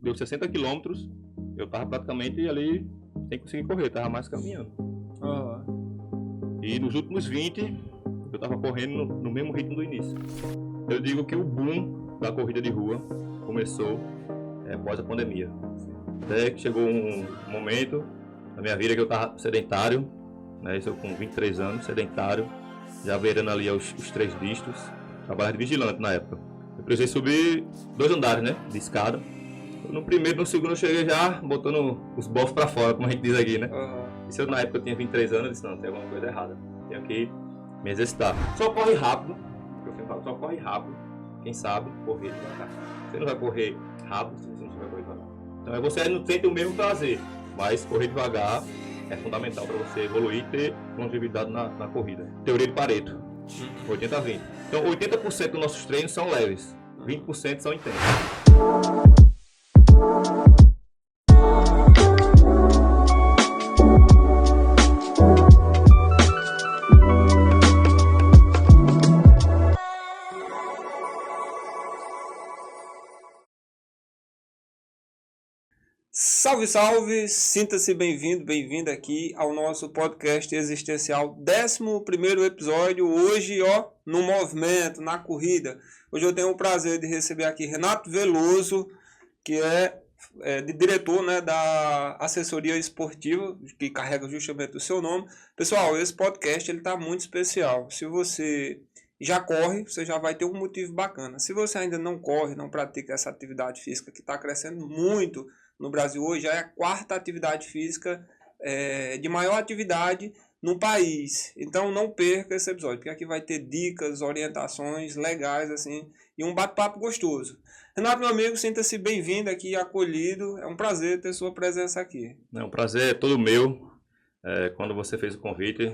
deu 60 quilômetros, eu tava praticamente ali sem conseguir correr, tava mais caminhando. E nos últimos 20, eu tava correndo no mesmo ritmo do início. Eu digo que o boom da corrida de rua começou após a pandemia. Até que chegou um momento na minha vida que eu tava sedentário, né? Isso eu com 23 anos, sedentário, já beirando ali os 3 dígitos, trabalhava de vigilante na época. Eu precisei subir 2 andares, né, de escada. No primeiro, no segundo eu cheguei já botando os bofos pra fora, como a gente diz aqui, né? Isso eu, na época eu tinha 23 anos, eu disse, não, tem alguma coisa errada, tenho que me exercitar. Só corre rápido, eu sempre falo, só corre rápido, quem sabe correr devagar. Você não vai correr rápido se você não vai correr devagar. Então você não sente o mesmo prazer, mas correr devagar é fundamental para você evoluir e ter longevidade na corrida. Teoria de Pareto, 80-20. Então 80% dos nossos treinos são leves, 20% são intensos. Salve, salve! Sinta-se bem-vindo, bem-vinda aqui ao nosso podcast existencial, 11º episódio, hoje, no movimento, na corrida. Hoje eu tenho o prazer de receber aqui Renato Veloso, que é diretor, né, da assessoria esportiva, que carrega justamente o seu nome. Pessoal, esse podcast está muito especial. Se você já corre, você já vai ter um motivo bacana. Se você ainda não corre, não pratica essa atividade física que está crescendo muito no Brasil hoje, já é a 4ª atividade física de maior atividade no país. Então não perca esse episódio, porque aqui vai ter dicas, orientações legais assim, e um bate-papo gostoso. Renato, meu amigo, sinta-se bem-vindo aqui, acolhido. É um prazer ter sua presença aqui. É um prazer todo meu. Quando você fez o convite,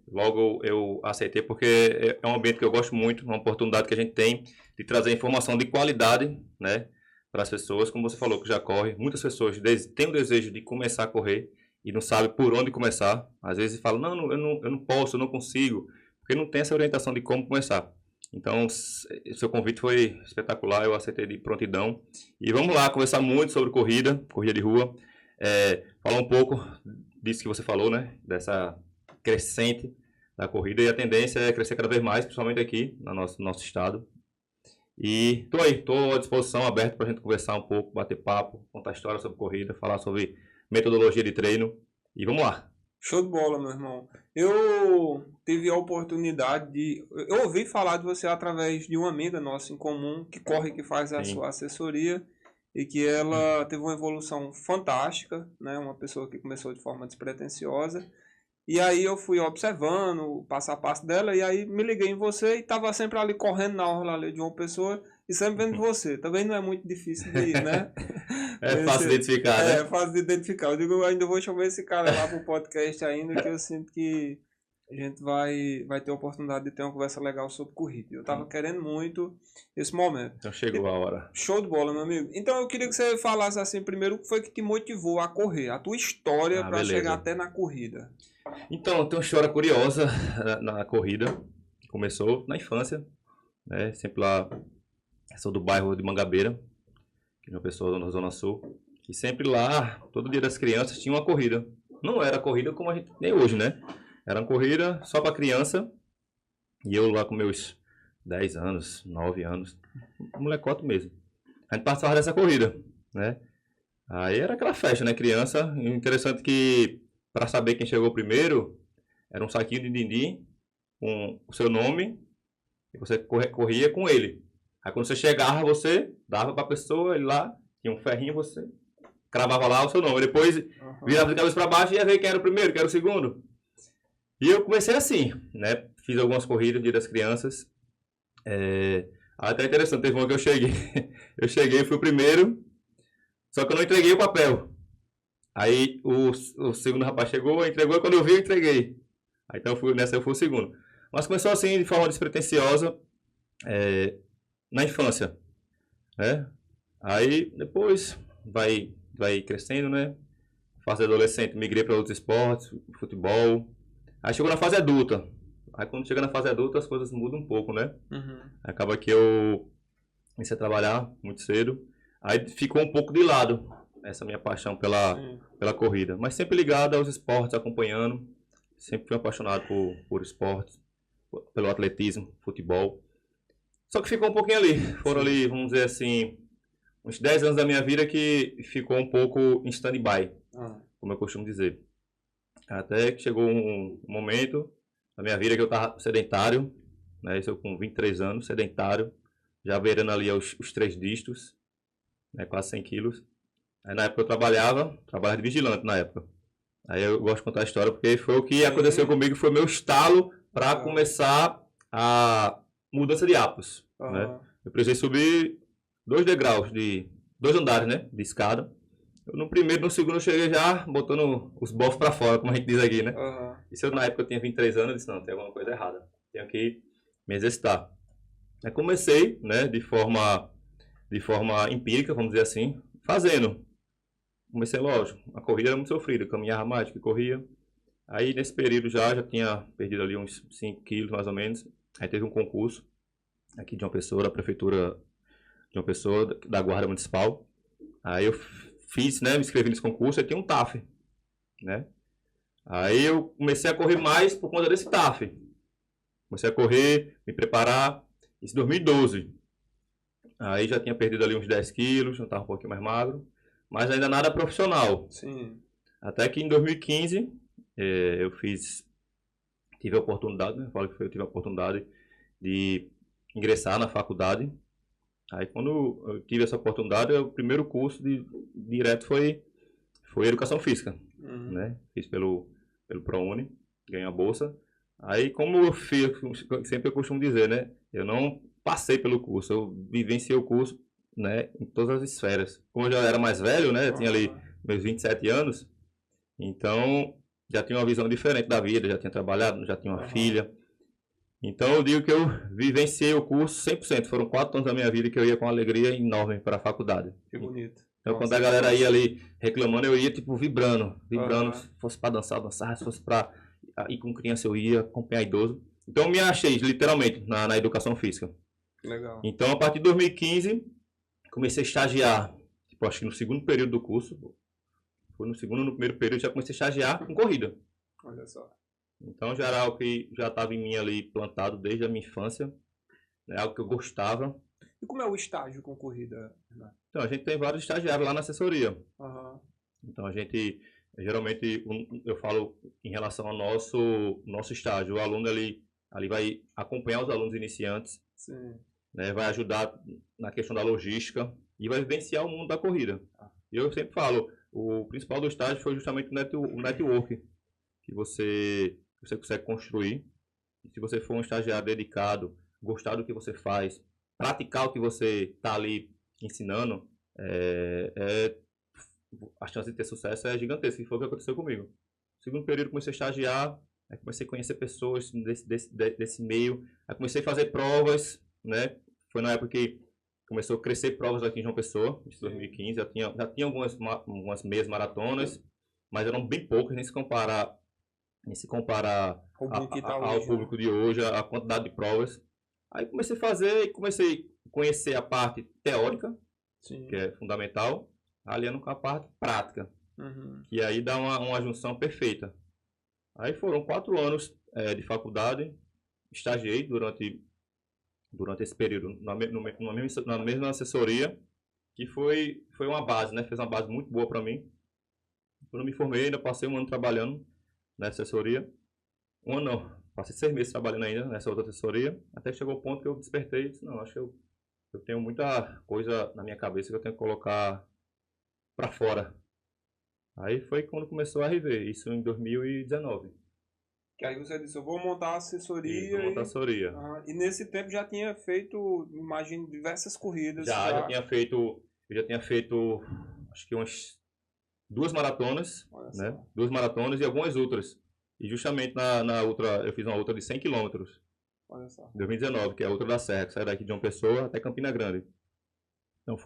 logo eu aceitei, porque é um ambiente que eu gosto muito, uma oportunidade que a gente tem de trazer informação de qualidade, né, para as pessoas, como você falou, que já corre. Muitas pessoas têm o desejo de começar a correr e não sabem por onde começar. Às vezes falam, eu não posso, eu não consigo, porque não tem essa orientação de como começar. Então, seu convite foi espetacular, eu aceitei de prontidão. E vamos lá, conversar muito sobre corrida de rua. Falar um pouco disso que você falou, né, dessa crescente da corrida, e a tendência é crescer cada vez mais, principalmente aqui no nosso estado. E estou à disposição, aberto para a gente conversar um pouco, bater papo, contar história sobre corrida, falar sobre metodologia de treino, e vamos lá. Show de bola, meu irmão. Eu tive a oportunidade de... Eu ouvi falar de você através de uma amiga nossa em comum, que corre, que faz a sua assessoria, e que ela teve uma evolução fantástica, né? Uma pessoa que começou de forma despretensiosa. E aí eu fui observando o passo a passo dela, e aí me liguei em você e estava sempre ali correndo na orla ali de uma pessoa e sempre vendo você. Também não é muito difícil de, né? Fácil de identificar, né? É fácil de identificar. Eu digo, eu ainda vou chamar esse cara lá pro podcast ainda, que eu sinto que a gente vai ter a oportunidade de ter uma conversa legal sobre corrida. Eu tava querendo muito esse momento. Então chegou a hora. Show de bola, meu amigo. Então eu queria que você falasse assim primeiro o que foi que te motivou a correr, a tua história para chegar até na corrida. Então, tem uma história curiosa na corrida, que começou na infância, né? Sempre lá, sou do bairro de Mangabeira, que é uma pessoa na Zona Sul, e sempre lá, todo dia das crianças, tinha uma corrida. Não era corrida como a gente tem hoje, né? Era uma corrida só para criança, e eu lá com meus 10 anos, 9 anos, molecote mesmo. A gente participava dessa corrida, né? Aí era aquela festa, né? Criança, e interessante que para saber quem chegou primeiro, era um saquinho de din-din com o seu nome, e você corria com ele. Aí quando você chegava, você dava para a pessoa, ele lá, tinha um ferrinho, você cravava lá o seu nome. Depois virava de cabeça para baixo e ia ver quem era o primeiro, quem era o segundo. E eu comecei assim, né? Fiz algumas corridas, Dia das Crianças. Até interessante, teve uma que eu cheguei. Eu cheguei, fui o primeiro, só que eu não entreguei o papel. Aí o segundo rapaz chegou, entregou, e quando eu vi, eu entreguei. Aí então nessa eu fui o segundo. Mas começou assim, de forma despretensiosa, na infância, né? Aí depois vai crescendo, né? Fase adolescente, migrei para outros esportes, futebol. Aí chegou na fase adulta. Aí quando chega na fase adulta, as coisas mudam um pouco, né? Acaba que eu comecei a trabalhar muito cedo. Aí ficou um pouco de lado essa minha paixão pela corrida. Mas sempre ligado aos esportes, acompanhando. Sempre fui apaixonado por esportes, pelo atletismo, futebol. Só que ficou um pouquinho ali. Foram ali, vamos dizer assim, uns 10 anos da minha vida que ficou um pouco em stand-by, como eu costumo dizer. Até que chegou um momento na minha vida que eu estava sedentário, né? Isso eu com 23 anos, sedentário, já beirando ali os 3 dígitos, né? Quase 100 quilos. Aí na época eu trabalhava de vigilante na época. Aí eu gosto de contar a história porque foi o que aconteceu comigo, foi meu estalo para começar a mudança de hábitos, né? Eu precisei subir 2 degraus, 2 andares, né, de escada. No primeiro e no segundo eu cheguei já botando os bofos para fora, como a gente diz aqui, né? Isso eu, na época eu tinha 23 anos, eu disse, não, tem alguma coisa errada. Tenho que me exercitar. Aí comecei, né, de forma empírica, vamos dizer assim, fazendo. Comecei, lógico, a corrida era muito sofrida, caminhava mais do que corria. Aí nesse período já tinha perdido ali uns 5 quilos mais ou menos. Aí teve um concurso aqui de uma pessoa, da prefeitura de uma pessoa, da guarda municipal. Aí eu fiz, né, me inscrevi nesse concurso, aí tinha um TAF, né? Aí eu comecei a correr mais por conta desse TAF. Comecei a correr, me preparar, isso em 2012. Aí já tinha perdido ali uns 10 quilos, já estava um pouquinho mais magro, mas ainda nada profissional. Sim. Até que em 2015 eu tive a oportunidade, né? Eu tive a oportunidade de ingressar na faculdade. Aí quando eu tive essa oportunidade, o primeiro curso direto foi Educação Física, né? Fiz pelo ProUni, ganhei a bolsa. Aí como eu fiz, sempre eu costumo dizer, né? Eu não passei pelo curso, eu vivenciei o curso, né, em todas as esferas. Como eu já era mais velho, né? Eu tinha ali meus 27 anos, então já tinha uma visão diferente da vida, já tinha trabalhado, já tinha uma filha. Então eu digo que eu vivenciei o curso 100%. Foram 4 anos da minha vida que eu ia com alegria enorme para a faculdade. Que bonito. Então quando a galera ia ali reclamando, eu ia tipo vibrando. Se fosse para dançar, se fosse para ir com criança eu ia, acompanhar idoso. Então eu me achei literalmente na educação física. Legal. Então a partir de 2015 comecei a estagiar, tipo, acho que no segundo período do curso. Foi no segundo ou no primeiro período já comecei a estagiar com corrida. Olha só. Então já era algo que já estava em mim ali plantado desde a minha infância, né? Algo que eu gostava. E como é o estágio com corrida, Renato? Então a gente tem vários estagiários lá na assessoria. Então a gente, geralmente, eu falo em relação ao nosso estágio, o aluno ali vai acompanhar os alunos iniciantes, né? Vai ajudar na questão da logística e vai vivenciar o mundo da corrida. E eu sempre falo, o principal do estágio foi justamente o network que você consegue construir. E se você for um estagiário dedicado, gostar do que você faz, praticar o que você está ali ensinando, a chance de ter sucesso é gigantesca. E foi o que aconteceu comigo. No segundo período comecei a estagiar, aí comecei a conhecer pessoas desse meio, aí comecei a fazer provas, né? Foi na época que começou a crescer provas aqui em João Pessoa, em 2015, já tinha algumas meias maratonas, mas eram bem poucas, nem se comparar ao público de hoje, a quantidade de provas. Aí comecei a fazer e comecei a conhecer a parte teórica, que é fundamental, aliando com a parte prática, que aí dá uma junção perfeita. Aí foram 4 anos de faculdade, estagiei durante esse período na mesma assessoria, que foi uma base, né? Fez uma base muito boa para mim. Quando eu me formei, ainda passei 1 ano trabalhando nessa assessoria. 1 ano não, passei 6 meses trabalhando ainda nessa outra assessoria, até que chegou o ponto que eu despertei e disse, não, acho que eu tenho muita coisa na minha cabeça que eu tenho que colocar para fora. Aí foi quando começou a RV, isso em 2019. Que aí você disse, eu vou montar a assessoria. Vou montar a assessoria. E nesse tempo já tinha feito, imagino, diversas corridas. Já tinha feito, acho que umas 2 maratonas, né? 2 maratonas e algumas outras. E justamente na outra, eu fiz uma outra de 100 km. Olha só. Em 2019, que é a outra da Serra, que sai daqui de João Pessoa até Campina Grande. Então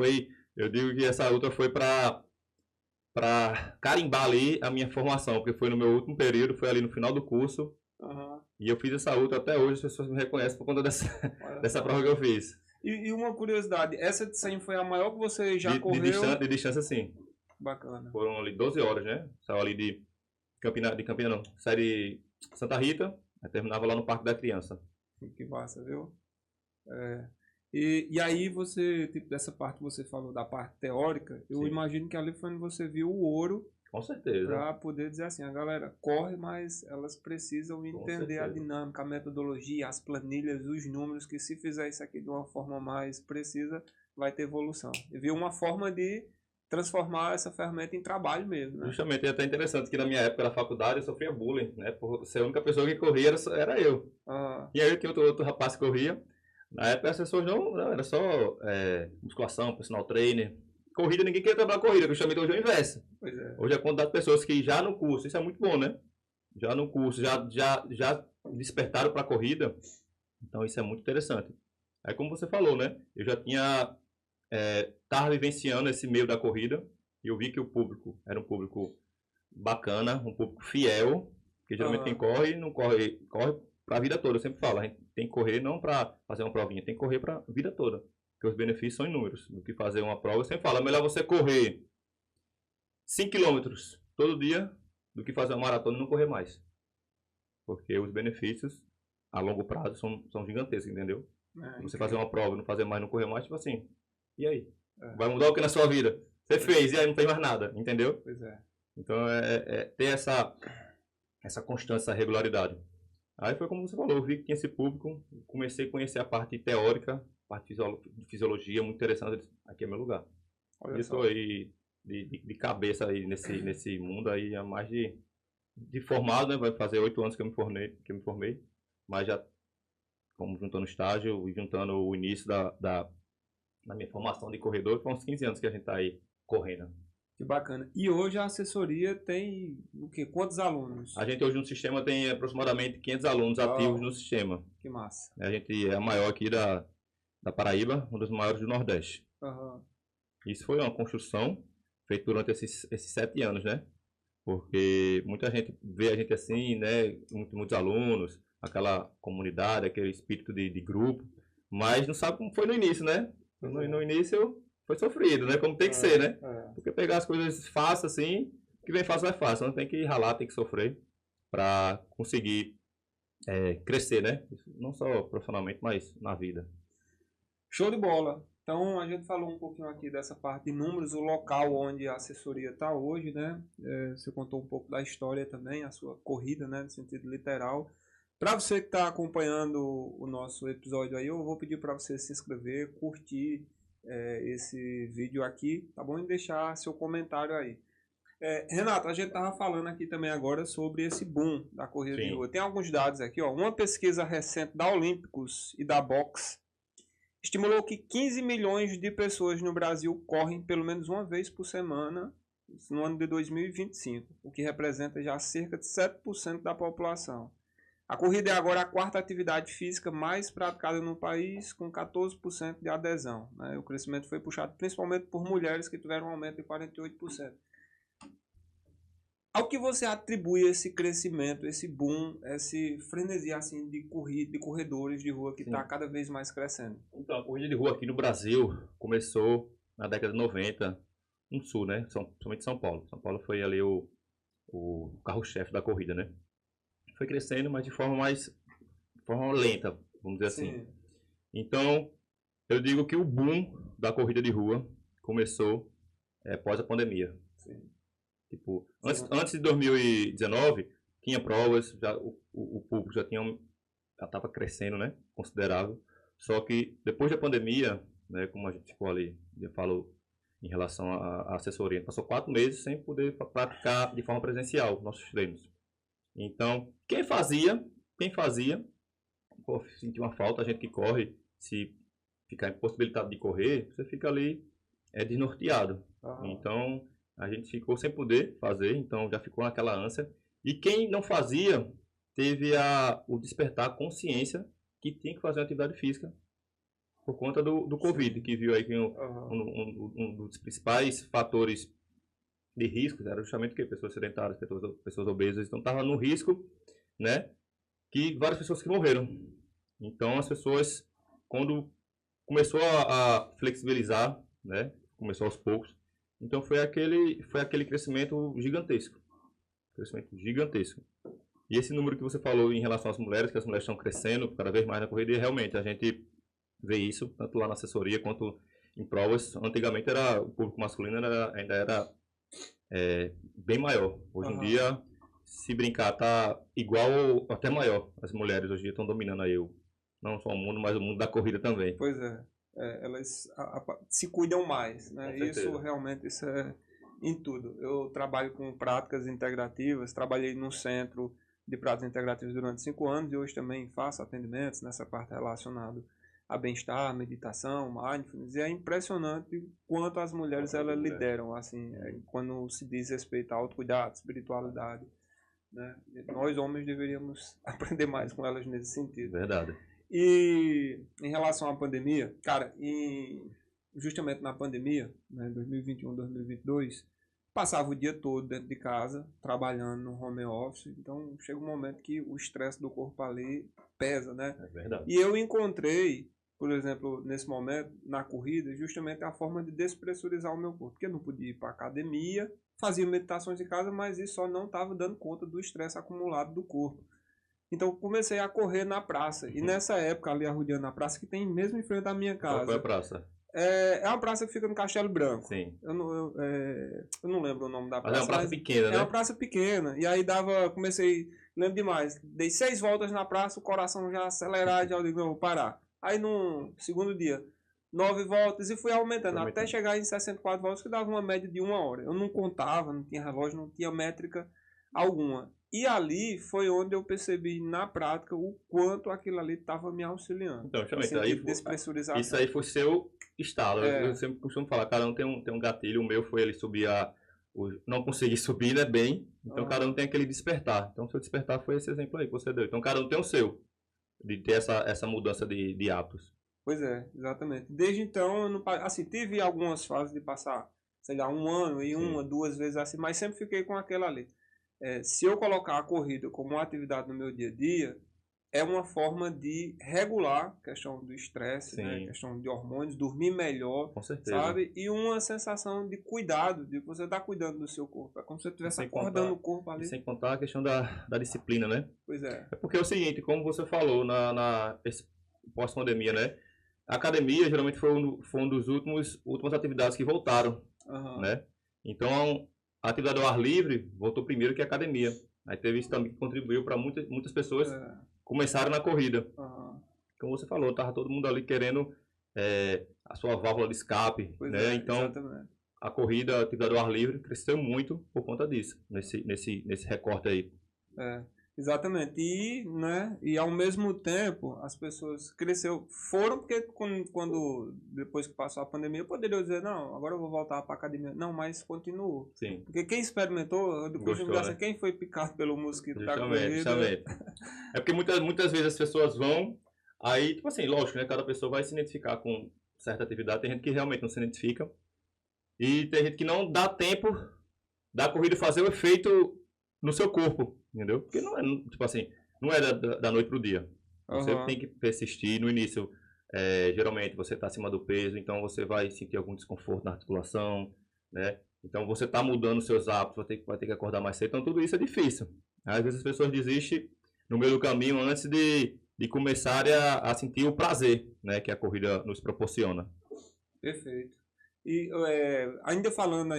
eu digo que essa outra foi para carimbar ali a minha formação, porque foi no meu último período, foi ali no final do curso. E eu fiz essa outra até hoje, as pessoas me reconhecem por conta dessa prova que eu fiz. E uma curiosidade, essa de 100 foi a maior que você já correu? De distância, sim. Bacana. Foram ali 12 horas, né? Saiu ali de Campina não. Saí de Santa Rita, aí terminava lá no Parque da Criança. Que massa, viu? E aí você, tipo, dessa parte que você falou, da parte teórica, eu Sim. imagino que ali foi onde você viu o ouro. Com certeza. Para poder dizer assim, a galera corre, mas elas precisam entender a dinâmica, a metodologia, as planilhas, os números, que se fizer isso aqui de uma forma mais precisa, vai ter evolução. E viu uma forma de transformar essa ferramenta em trabalho mesmo, né? Justamente, é até interessante que na minha época da faculdade eu sofria bullying, né? Por ser a única pessoa que corria era eu. E aí que outro rapaz que corria. Na época as pessoas não era só musculação, personal trainer. Corrida, ninguém queria trabalhar corrida, que eu chamei de hoje é o inverso. Pois é. Hoje é a quantidade de pessoas que já no curso, isso é muito bom, né? Já no curso, já despertaram para a corrida. Então isso é muito interessante. Aí como você falou, né? Eu já estava vivenciando esse meio da corrida e eu vi que o público era um público bacana, um público fiel, porque geralmente quem corre não corre para a vida toda. Eu sempre falo, a gente tem que correr não para fazer uma provinha, tem que correr para a vida toda. Porque os benefícios são inúmeros. Do que fazer uma prova, eu sempre falo, é melhor você correr 5 km todo dia do que fazer uma maratona e não correr mais. Porque os benefícios a longo prazo são gigantescos, entendeu? Você fazer uma prova e não fazer mais, não correr mais, tipo assim, e aí? Vai mudar o que na sua vida? Você fez, e aí não tem mais nada, entendeu? Pois é. Então ter essa constância, essa regularidade. Aí foi como você falou, eu vi que tinha esse público, comecei a conhecer a parte teórica, parte de fisiologia, muito interessante, aqui é meu lugar. Eu estou aí de cabeça aí nesse mundo aí há mais de formado, né? Vai fazer 8 anos que eu me formei, mas já como juntando estágio e juntando o início da minha formação de corredor, foi uns 15 anos que a gente está aí correndo. Que bacana. E hoje a assessoria tem o quê? Quantos alunos? A gente hoje no sistema tem aproximadamente 500 alunos ativos no sistema. Que massa. A gente é a maior aqui da Paraíba, um dos maiores do Nordeste. Isso foi uma construção feita durante esses 7 anos, né? Porque muita gente vê a gente assim, né? Muitos alunos, aquela comunidade, aquele espírito de grupo, mas não sabe como foi no início, né? No início foi sofrido, né? Como tem que ser, né? Porque pegar as coisas fácil assim, o que vem fácil vai fácil. Não tem que ralar, tem que sofrer para conseguir crescer, né? Não só profissionalmente, mas na vida. Show de bola. Então a gente falou um pouquinho aqui dessa parte de números, o local onde a assessoria está hoje, né? Você contou um pouco da história também, a sua corrida, né? No sentido literal. Para você que está acompanhando o nosso episódio aí, eu vou pedir para você se inscrever, curtir esse vídeo aqui, tá bom? E deixar seu comentário aí. Renato, a gente estava falando aqui também agora sobre esse boom da corrida de rua. Tem alguns dados aqui, ó. Uma pesquisa recente da Olímpicos e da Box estimulou que 15 milhões de pessoas no Brasil correm pelo menos uma vez por semana no ano de 2025, o que representa já cerca de 7% da população. A corrida é agora a quarta atividade física mais praticada no país, com 14% de adesão, né? O crescimento foi puxado principalmente por mulheres, que tiveram um aumento de 48%. Ao que você atribui esse crescimento, esse boom, esse frenesi assim, de corredores de rua que está cada vez mais crescendo? Então, a corrida de rua aqui no Brasil começou na década de 90, no sul, né? Somente São Paulo. São Paulo foi ali o carro-chefe da corrida, né? Foi crescendo, mas de forma lenta, vamos dizer assim. Sim. Então, eu digo que o boom da corrida de rua começou após a pandemia. Sim. Tipo, antes de 2019, tinha provas, já, o público já estava crescendo, né? Considerável. Só que depois da pandemia, né, como a gente ficou ali, eu falo em relação à assessoria, passou 4 meses sem poder praticar de forma presencial nossos treinos. Então, quem fazia, sentiu uma falta, a gente que corre, se ficar impossibilitado de correr, você fica ali desnorteado. Então, a gente ficou sem poder fazer, então já ficou naquela ânsia. E quem não fazia, teve o despertar a consciência que tinha que fazer uma atividade física por conta do Covid, que viu aí que um dos principais fatores de risco era justamente o quê? Pessoas sedentárias, pessoas obesas, então estava no risco, né? Que várias pessoas que morreram. Então as pessoas, quando começou a flexibilizar, né? Começou aos poucos. Então foi aquele crescimento gigantesco. Crescimento gigantesco. E esse número que você falou em relação às mulheres, que as mulheres estão crescendo cada vez mais na corrida, e realmente a gente vê isso, tanto lá na assessoria quanto em provas. Antigamente o público masculino ainda era bem maior. Hoje em dia, se brincar, tá igual ou até maior. As mulheres hoje em dia estão dominando aí não só o mundo, mas o mundo da corrida também. Pois é. Elas se cuidam mais, né? Isso realmente, isso é em tudo. Eu trabalho com práticas integrativas, trabalhei num centro de práticas integrativas durante 5 anos e hoje também faço atendimentos nessa parte relacionada a bem-estar, meditação, mindfulness, e é impressionante o quanto as mulheres elas lideram, assim, quando se diz respeito ao autocuidado, espiritualidade, né? Nós homens deveríamos aprender mais com elas nesse sentido. Verdade. E em relação à pandemia, cara, justamente na pandemia, né, 2021, 2022, passava o dia todo dentro de casa, trabalhando no home office, então chega um momento que o estresse do corpo ali pesa, né? É verdade. E eu encontrei, por exemplo, nesse momento, na corrida, justamente a forma de despressurizar o meu corpo, porque eu não podia ir para academia, fazia meditações em casa, mas isso só não estava dando conta do estresse acumulado do corpo. Então eu comecei a correr na praça. E nessa época, ali arrodeando na praça, que tem mesmo em frente da minha casa. Qual foi a praça? É uma praça que fica no Castelo Branco. Sim. Eu não lembro o nome da praça. Mas é uma praça pequena, né? É uma praça pequena. E aí lembro demais, dei 6 voltas na praça, o coração já acelerado, já eu digo, não, vou parar. Aí no segundo dia, 9 voltas e fui aumentando, até chegar em 64 voltas, que dava uma média de 1 hora. Eu não contava, não tinha relógio, não tinha métrica alguma. E ali foi onde eu percebi na prática o quanto aquilo ali estava me auxiliando. Então, justamente, isso aí foi seu estado. Eu sempre costumo falar, cada um tem um gatilho. O meu foi ele subir não consegui subir, né, bem. Então cada um tem aquele despertar. Então seu despertar foi esse exemplo aí que você deu. Então cada um tem o seu, de ter essa mudança de hábitos. Pois é, exatamente. Desde então, eu não, assim, tive algumas fases de passar, sei lá, 1 ano e 1, 2 vezes assim, mas sempre fiquei com aquela ali. Se eu colocar a corrida como uma atividade no meu dia a dia, é uma forma de regular a questão do estresse, né? Questão de hormônios, dormir melhor, com certeza, sabe? E uma sensação de cuidado, de você estar cuidando do seu corpo. É como se você estivesse acordando o corpo ali. Sem contar a questão da disciplina, né? Pois é. É porque é o seguinte, como você falou, pós-pandemia, né? A academia geralmente foi um dos últimas atividades que voltaram, né? Então, a atividade ao ar livre voltou primeiro que a academia. Aí teve isso também que contribuiu para muitas pessoas começarem na corrida. Como você falou, estava todo mundo ali querendo a sua válvula de escape, né? Então, exatamente. A corrida, a atividade ao ar livre cresceu muito por conta disso, nesse recorte aí. Exatamente. E ao mesmo tempo, as pessoas foram porque depois que passou a pandemia, eu poderia dizer, não, agora eu vou voltar para a academia. Não, mas continuou. Sim. Porque quem experimentou, depois de graça, quem foi picado pelo mosquito da corrida. Justamente. É porque muitas vezes as pessoas vão, aí, tipo assim, lógico, né? Cada pessoa vai se identificar com certa atividade. Tem gente que realmente não se identifica. E tem gente que não dá tempo da corrida fazer o efeito no seu corpo, entendeu? Porque não é, tipo assim, não é da noite pro dia. Você tem que persistir. No início, geralmente você está acima do peso, então você vai sentir algum desconforto na articulação, né? Então você está mudando seus hábitos, vai ter que acordar mais cedo. Então tudo isso é difícil. Às vezes as pessoas desistem no meio do caminho antes de começarem a sentir o prazer, né, que a corrida nos proporciona. Perfeito. E ainda falando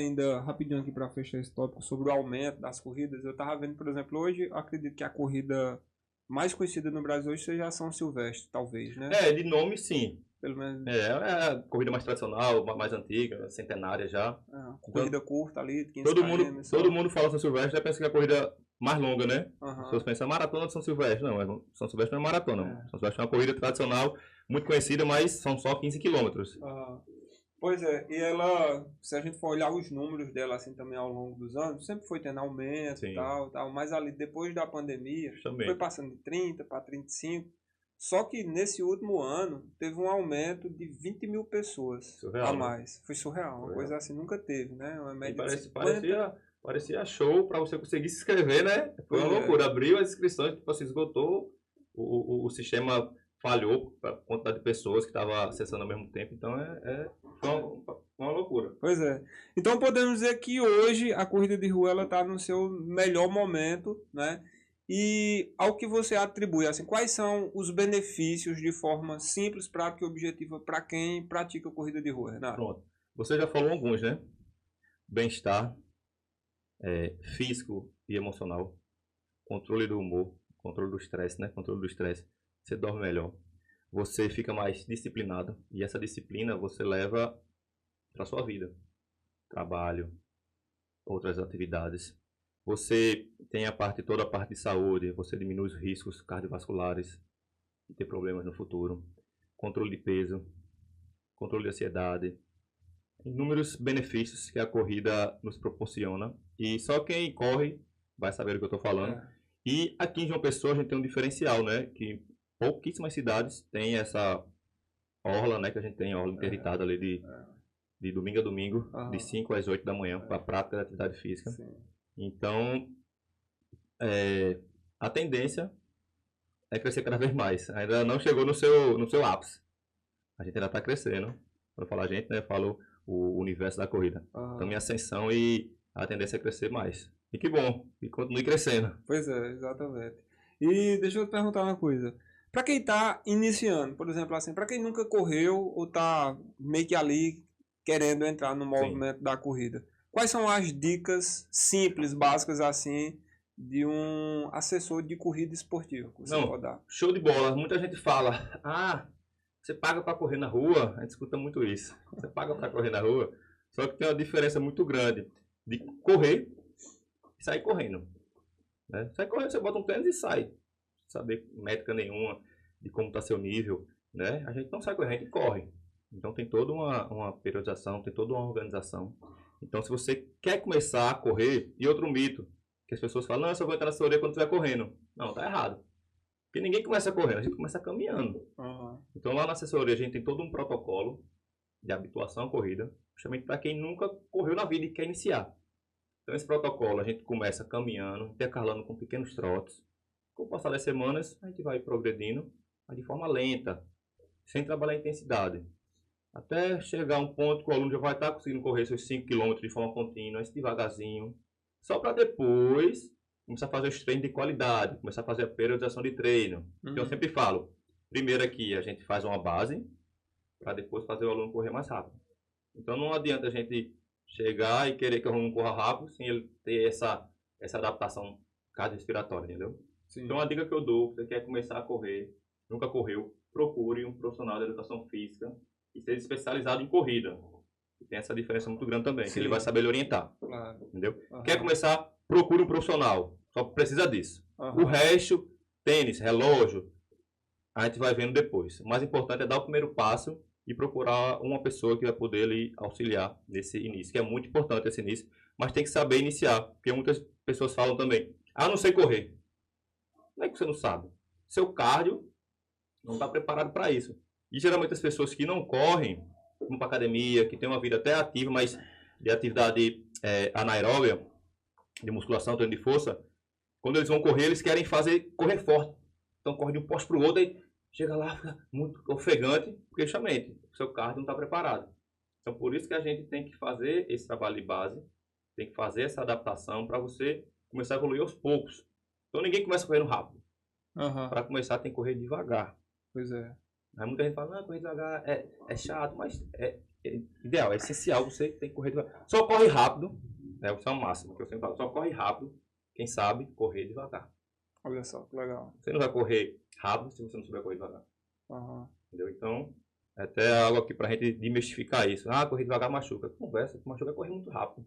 rapidinho aqui para fechar esse tópico sobre o aumento das corridas, eu estava vendo, por exemplo, hoje, eu acredito que a corrida mais conhecida no Brasil hoje seja a São Silvestre, talvez, né? De nome sim. Pelo menos. É a corrida mais tradicional, mais antiga, centenária já. Corrida curta ali, 15 todo mundo fala São Silvestre, já pensa que é a corrida mais longa, né? As pessoas pensam, maratona de São Silvestre. Não, São Silvestre não é maratona. São Silvestre é uma corrida tradicional, muito conhecida, mas são só 15 quilômetros. Pois é, e ela, se a gente for olhar os números dela assim também ao longo dos anos, sempre foi tendo aumento e tal, mas ali depois da pandemia, foi passando de 30 para 35, só que nesse último ano teve um aumento de 20 mil pessoas a mais. Foi surreal, uma coisa assim nunca teve, né? Uma média de 50. Parecia show para você conseguir se inscrever, né? Foi uma loucura, abriu as inscrições, tipo assim, esgotou o sistema falhou para a quantidade de pessoas que estavam acessando ao mesmo tempo. Então, foi uma loucura. Pois é. Então podemos dizer que hoje a corrida de rua está no seu melhor momento, né? E ao que você atribui, assim, quais são os benefícios de forma simples, prática e objetiva para quem pratica a corrida de rua, Renato? Pronto. Você já falou alguns, né? Bem-estar físico e emocional, controle do humor, controle do estresse, né? Controle do estresse. Você dorme melhor. Você fica mais disciplinado. E essa disciplina você leva para a sua vida. Trabalho, outras atividades. Você tem toda a parte de saúde. Você diminui os riscos cardiovasculares de ter problemas no futuro. Controle de peso, controle de ansiedade. Inúmeros benefícios que a corrida nos proporciona. E só quem corre vai saber do que eu estou falando. E aqui em João Pessoa a gente tem um diferencial, né? Que pouquíssimas cidades têm essa orla, né? Que a gente tem, orla interditada ali de domingo a domingo, de 5 às 8 da manhã, para a prática da atividade física. Sim. Então, a tendência é crescer cada vez mais. Ainda não chegou no seu ápice. A gente ainda está crescendo. Quando eu falo a gente, né? Eu falo o universo da corrida. Então, minha ascensão e a tendência é crescer mais. E que bom, e continue crescendo. Pois é, exatamente. E deixa eu te perguntar uma coisa. Para quem está iniciando, por exemplo, assim, para quem nunca correu ou está meio que ali querendo entrar no movimento da corrida, quais são as dicas simples, básicas assim, de um assessor de corrida esportiva que você pode dar? Show de bola. Muita gente fala, você paga para correr na rua? A gente escuta muito isso. Você paga para correr na rua? Só que tem uma diferença muito grande de correr e sair correndo. Né? Sai correndo, você bota um tênis e sai. Sem saber métrica nenhuma de como está seu nível. Né? A gente não sai correndo, a gente corre. Então tem toda uma periodização, tem toda uma organização. Então se você quer começar a correr, e outro mito, que as pessoas falam, não, eu só vou entrar na assessoria quando estiver correndo. Não, tá errado. Porque ninguém começa correndo, a gente começa caminhando. Então lá na assessoria a gente tem todo um protocolo de habituação à corrida, justamente para quem nunca correu na vida e quer iniciar. Então esse protocolo a gente começa caminhando, intercalando com pequenos trotes. Com o passar das semanas a gente vai progredindo, mas de forma lenta, sem trabalhar a intensidade. Até chegar a um ponto que o aluno já vai estar conseguindo correr seus 5 km de forma contínua, devagarzinho. Só para depois começar a fazer os treinos de qualidade, começar a fazer a periodização de treino. Então eu sempre falo, primeiro aqui a gente faz uma base, para depois fazer o aluno correr mais rápido. Então não adianta a gente chegar e querer que o aluno corra rápido sem ele ter essa adaptação cardiorrespiratória, entendeu? Sim. Então a dica que eu dou, você quer começar a correr, nunca correu, procure um profissional de educação física e seja especializado em corrida. E tem essa diferença muito grande também, que ele vai saber lhe orientar. Claro. Entendeu? Quer começar, procure um profissional. Só precisa disso. O resto, tênis, relógio, a gente vai vendo depois. O mais importante é dar o primeiro passo e procurar uma pessoa que vai poder lhe auxiliar nesse início, que é muito importante esse início, mas tem que saber iniciar, porque muitas pessoas falam também, não sei correr. Não é que você não sabe. Seu cardio não está preparado para isso. E geralmente as pessoas que não correm, vão para academia, que tem uma vida até ativa, mas de atividade anaeróbia, de musculação, treino de força, quando eles vão correr, eles querem correr forte. Então corre de um poste para o outro, aí chega lá, fica muito ofegante, porque justamente o seu cardio não está preparado. Então por isso que a gente tem que fazer esse trabalho de base, tem que fazer essa adaptação para você começar a evoluir aos poucos. Então ninguém começa correndo rápido. Para começar tem que correr devagar. Pois é. Aí muita gente fala, correr devagar é chato, mas é ideal, é essencial, você tem que correr devagar. Só corre rápido, isso é o máximo que eu sempre falo, só corre rápido quem sabe correr devagar. Olha só, que legal. Você não vai correr rápido se você não souber correr devagar. Entendeu? Então, até algo aqui pra gente desmistificar isso. Correr devagar machuca. Conversa, machuca é correr muito rápido.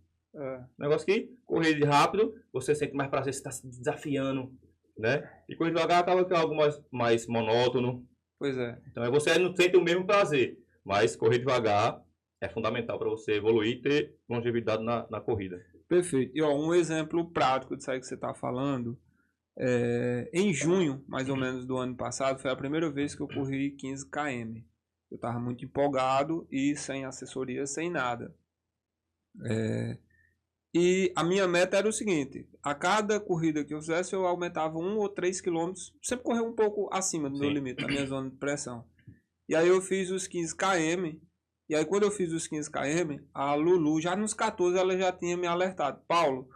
Negócio que, correr rápido, você sente mais prazer, você está se desafiando, né? E correr devagar acaba que é algo mais monótono. Pois é. Então, você não sente o mesmo prazer, mas correr devagar é fundamental para você evoluir e ter longevidade na corrida. Perfeito. E um exemplo prático disso aí que você está falando, em junho, mais ou menos, do ano passado, foi a primeira vez que eu corri 15 km. Eu estava muito empolgado e sem assessoria, sem nada. E a minha meta era o seguinte, a cada corrida que eu fizesse, eu aumentava 1 ou 3 quilômetros, sempre correr um pouco acima do meu Sim. limite, da minha zona de pressão. E aí eu fiz os 15 km, e aí quando eu fiz os 15 km, a Lulu, já nos 14, ela já tinha me alertado. Paulo,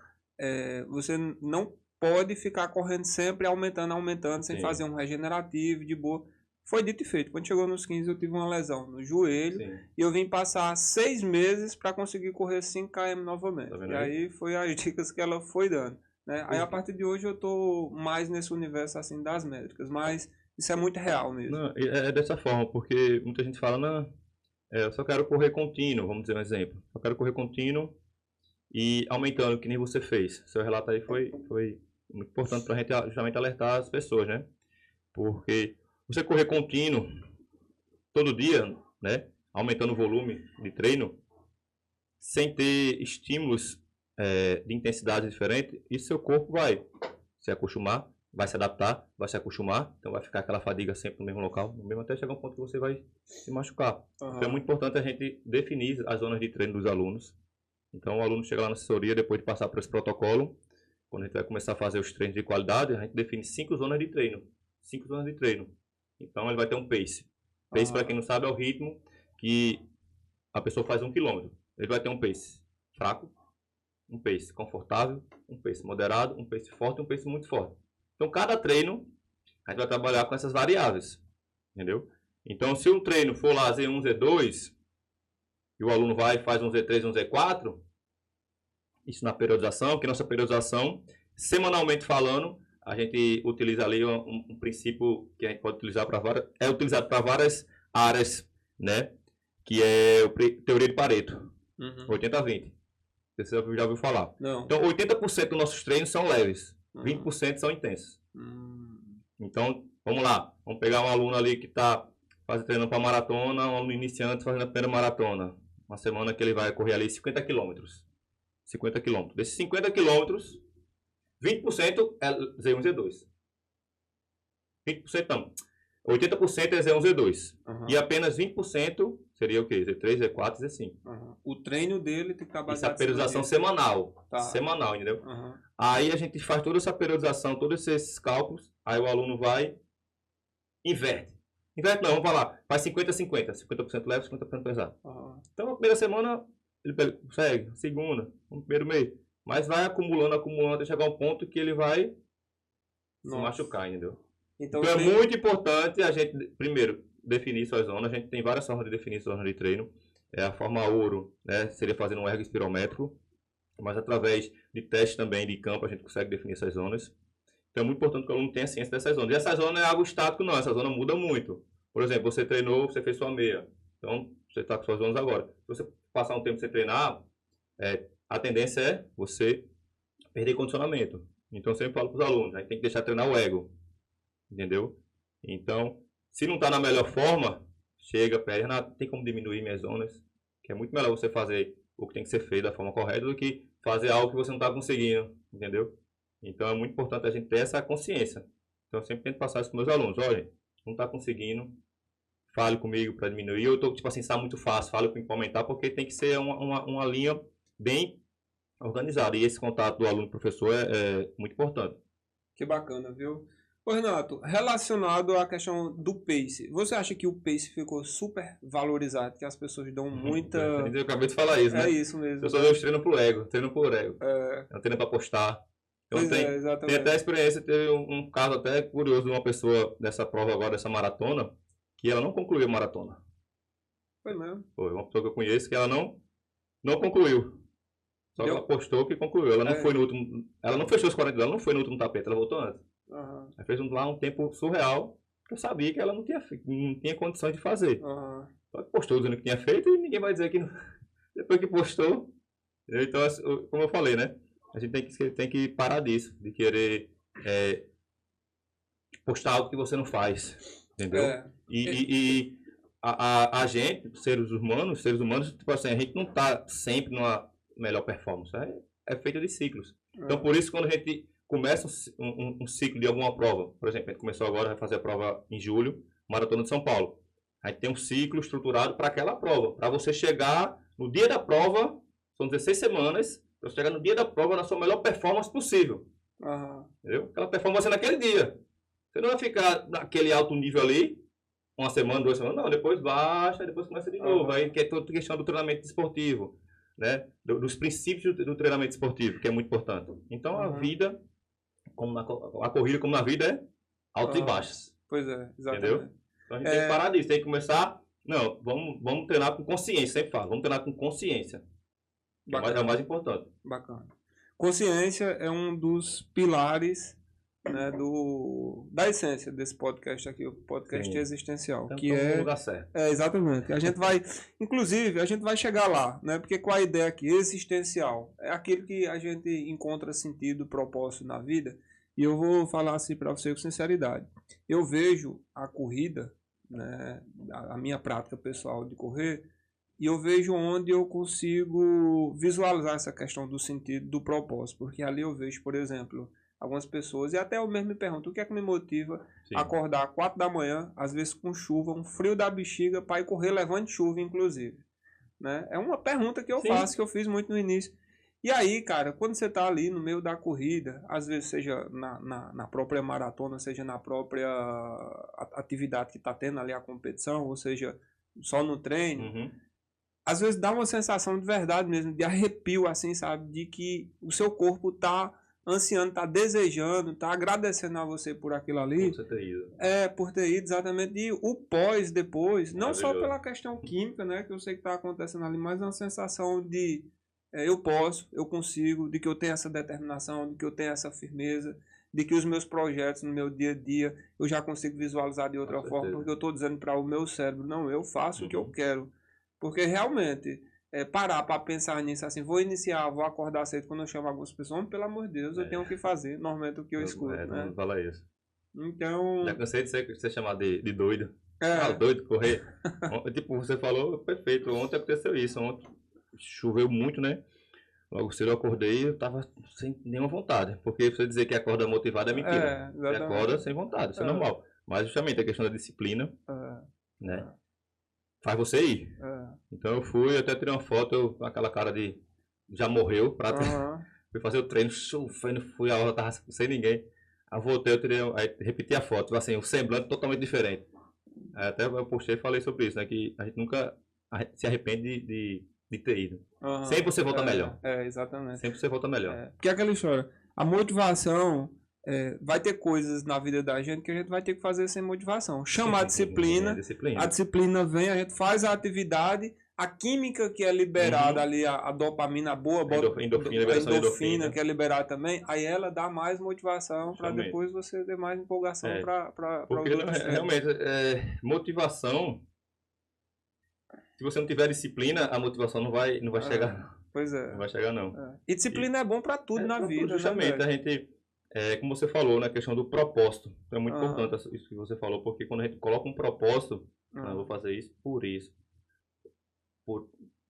você não pode ficar correndo sempre, aumentando, sem Sim. fazer um regenerativo, de boa. Foi dito e feito. Quando chegou nos 15, eu tive uma lesão no joelho. Sim. E eu vim passar 6 meses para conseguir correr 5 km novamente. Tá vendo E aí foi as dicas que ela foi dando. Né? Aí a partir de hoje eu tô mais nesse universo assim das métricas. Mas isso é muito real mesmo. Não, é dessa forma, porque muita gente fala, não, eu só quero correr contínuo, vamos dizer um exemplo. Só quero correr contínuo e aumentando, que nem você fez. Seu relato aí foi muito importante para a gente justamente alertar as pessoas, né? Porque você correr contínuo todo dia, né? Aumentando o volume de treino, sem ter estímulos de intensidade diferente, e seu corpo vai se acostumar, vai se adaptar, vai se acostumar, então vai ficar aquela fadiga sempre no mesmo local, no mesmo até chegar um ponto que você vai se machucar. Uhum. Então é muito importante a gente definir as zonas de treino dos alunos. Então o aluno chega lá na assessoria, depois de passar por esse protocolo, quando a gente vai começar a fazer os treinos de qualidade, a gente define 5 zonas de treino. 5 zonas de treino. Então ele vai ter um pace. Pace, para quem não sabe, é o ritmo que a pessoa faz 1 km. Ele vai ter um pace fraco, um pace confortável, um pace moderado, um pace forte e um pace muito forte. Então cada treino a gente vai trabalhar com essas variáveis. Entendeu? Então se um treino for lá Z1, Z2, e o aluno vai e faz um Z3, um Z4, isso na periodização, que nossa periodização, semanalmente falando, a gente utiliza ali um princípio que a gente pode utilizar para várias, é utilizado para várias áreas, né? Que é a teoria de Pareto, 80-20. Você já ouviu falar? Não. Então, 80% dos nossos treinos são leves, 20% são intensos. Então, vamos lá. Vamos pegar um aluno ali que está treinando para maratona, um aluno iniciante fazendo a primeira maratona. Uma semana que ele vai correr ali 50 km. 50 km. Desses 50 km, 20% é Z1, Z2. 20% não. 80% é Z1, Z2. E apenas 20% seria o quê? Z3, Z4, Z5. O treino dele tem que estar baseado. Isso é a periodização semanal. Tá. Semanal, entendeu? Aí a gente faz toda essa periodização, todos esses cálculos. Aí o aluno vai, inverte. Inverte não, vamos falar. Faz 50-50. 50% leve, 50% pesado. Então a primeira semana ele segue, segunda, no primeiro mês. Mas vai acumulando, até chegar um ponto que ele vai se machucar, entendeu? Então é muito importante a gente, primeiro, definir suas zonas. A gente tem várias formas de definir suas zonas de treino. A forma ouro, né, seria fazendo um ergo espirométrico. Mas através de testes também de campo a gente consegue definir essas zonas. Então é muito importante que o aluno tenha ciência dessas zonas. E essa zona não é algo estático não, essa zona muda muito. Por exemplo, você treinou, você fez sua meia. Então você está com suas zonas agora. Se você passar um tempo sem treinar, a tendência é você perder condicionamento. Então eu sempre falo para os alunos, a gente tem que deixar treinar o ego. Entendeu? Então, se não está na melhor forma, chega, pede, tem como diminuir minhas zonas. Que é muito melhor você fazer o que tem que ser feito da forma correta do que fazer algo que você não está conseguindo. Entendeu? Então é muito importante a gente ter essa consciência. Então eu sempre tento passar isso para os meus alunos. Olha, não está conseguindo, fale comigo para diminuir. Eu estou, tipo assim, está muito fácil, fale para implementar, porque tem que ser uma linha bem organizada. E esse contato do aluno e professor é muito importante. Que bacana, viu? Ô, Renato, relacionado à questão do pace, você acha que o pace ficou super valorizado, que as pessoas dão muita... Eu acabei de falar isso, né? É isso mesmo. Eu só vejo treino pro ego, treino por ego. Eu treino para postar. Então tem até a experiência, teve um caso até curioso de uma pessoa dessa prova agora, dessa maratona, que ela não concluiu a maratona. Foi mesmo? Foi uma pessoa que eu conheço que ela não concluiu. Só que ela postou que concluiu. Ela não foi no último... Ela não fechou os 40, ela não foi no último tapete, ela voltou antes. Ela fez lá um tempo surreal, que eu sabia que ela não tinha condições de fazer. Só que postou dizendo que tinha feito e ninguém vai dizer que não. Depois que postou. Então, como eu falei, né? A gente tem que parar disso, de querer postar algo que você não faz. Entendeu? E a gente, seres humanos, tipo assim, a gente não está sempre numa melhor performance. É feito de ciclos. Então, por isso, quando a gente começa um ciclo de alguma prova, por exemplo, a gente começou agora, vai fazer a prova em julho, Maratona de São Paulo. A gente tem um ciclo estruturado para aquela prova, para você chegar no dia da prova São 16 semanas para você chegar no dia da prova na sua melhor performance possível. Entendeu? Aquela performance naquele dia. Você não vai ficar naquele alto nível ali, uma semana, 2 semanas, não. Depois baixa, depois começa de novo. Aí que é toda a questão do treinamento esportivo, né? Dos princípios do treinamento esportivo, que é muito importante. Então a vida, como a corrida como na vida, é altos e baixos. Pois é, exatamente. Entendeu? Então a gente tem que parar disso, tem que começar. Não, vamos treinar com consciência, sempre falo. Vamos treinar com consciência. É o mais importante. Bacana. Consciência é um dos pilares, né, da essência desse podcast aqui, o podcast existencial. Então, que é no lugar certo. Exatamente. A gente vai, inclusive, a gente vai chegar lá, né? Porque qual a ideia aqui? Existencial. É aquilo que a gente encontra sentido, propósito na vida. E eu vou falar assim para você com sinceridade. Eu vejo a corrida, né, a minha prática pessoal de correr, e eu vejo onde eu consigo visualizar essa questão do sentido, do propósito. Porque ali eu vejo, por exemplo, algumas pessoas, e até eu mesmo me pergunto, o que é que me motiva a acordar às 4 da manhã, às vezes com chuva, um frio da bexiga, para ir correr levando chuva, inclusive. Né? É uma pergunta que eu faço, que eu fiz muito no início. E aí, cara, quando você está ali no meio da corrida, às vezes seja na própria maratona, seja na própria atividade que está tendo ali a competição, ou seja, só no treino, às vezes dá uma sensação de verdade mesmo, de arrepio, assim, sabe? De que o seu corpo está ansiando, está desejando, está agradecendo a você por aquilo ali. Por você ter ido. Por ter ido, exatamente. E o pós, depois, não só pela questão química, né, que eu sei que está acontecendo ali, mas uma sensação de eu posso, eu consigo, de que eu tenho essa determinação, de que eu tenho essa firmeza, de que os meus projetos no meu dia a dia eu já consigo visualizar de outra forma, porque eu estou dizendo para o meu cérebro, não, eu faço o que eu quero. Porque realmente, parar para pensar nisso, assim, vou acordar cedo quando eu chamo algumas pessoas, pelo amor de Deus, eu tenho que fazer, normalmente o que eu escuto. Né? Não fala isso. Então... Já cansei de ser chamado de doido. Doido, correr. Tipo, você falou, perfeito, ontem aconteceu isso, ontem choveu muito, né? Logo cedo eu acordei e eu tava sem nenhuma vontade. Porque você dizer que acorda motivado é mentira. Você acorda sem vontade, isso é normal. Mas justamente a questão da disciplina, né? Faz você ir. Então eu fui, até tirei uma foto, aquela cara de já morreu, fui fazer o treino, chovendo, fui a hora, tava sem ninguém. Aí voltei, aí repeti a foto, assim, o semblante totalmente diferente. Aí até eu postei e falei sobre isso, né? Que a gente nunca se arrepende de ter ido. Sempre você volta melhor. Exatamente. Sempre você volta melhor. Porque é aquela história, a motivação, vai ter coisas na vida da gente que a gente vai ter que fazer sem motivação. Chama a disciplina, a disciplina vem, a gente faz a atividade, a química que é liberada ali, a dopamina boa, a endorfina que é liberada também, aí ela dá mais motivação para depois você ter mais empolgação para porque realmente, motivação, se você não tiver disciplina, a motivação não vai chegar. Pois é. Não vai chegar, não. E disciplina é bom para tudo na vida. Justamente, né, a gente, como você falou, na questão do propósito. Então é muito importante isso que você falou, porque quando a gente coloca um propósito, eu vou fazer isso,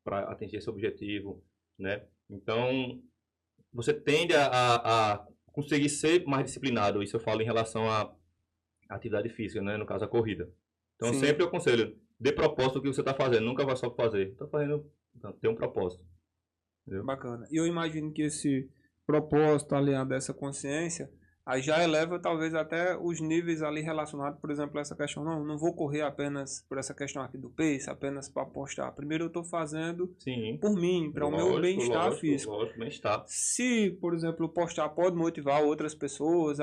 para atingir esse objetivo, né? Então, você tende a conseguir ser mais disciplinado. Isso eu falo em relação à atividade física, né? No caso, a corrida. Então, sempre eu aconselho, dê propósito o que você está fazendo, nunca vai só fazer. Está fazendo, tem um propósito. Entendeu? Bacana. E eu imagino que esse propósito aliado a essa consciência, aí já eleva talvez até os níveis ali relacionados, por exemplo, essa questão, não vou correr apenas por essa questão aqui do pace, apenas para postar. Primeiro eu estou fazendo por mim, para o meu bem-estar físico. Lógico, bem-estar. Se, por exemplo, postar pode motivar outras pessoas,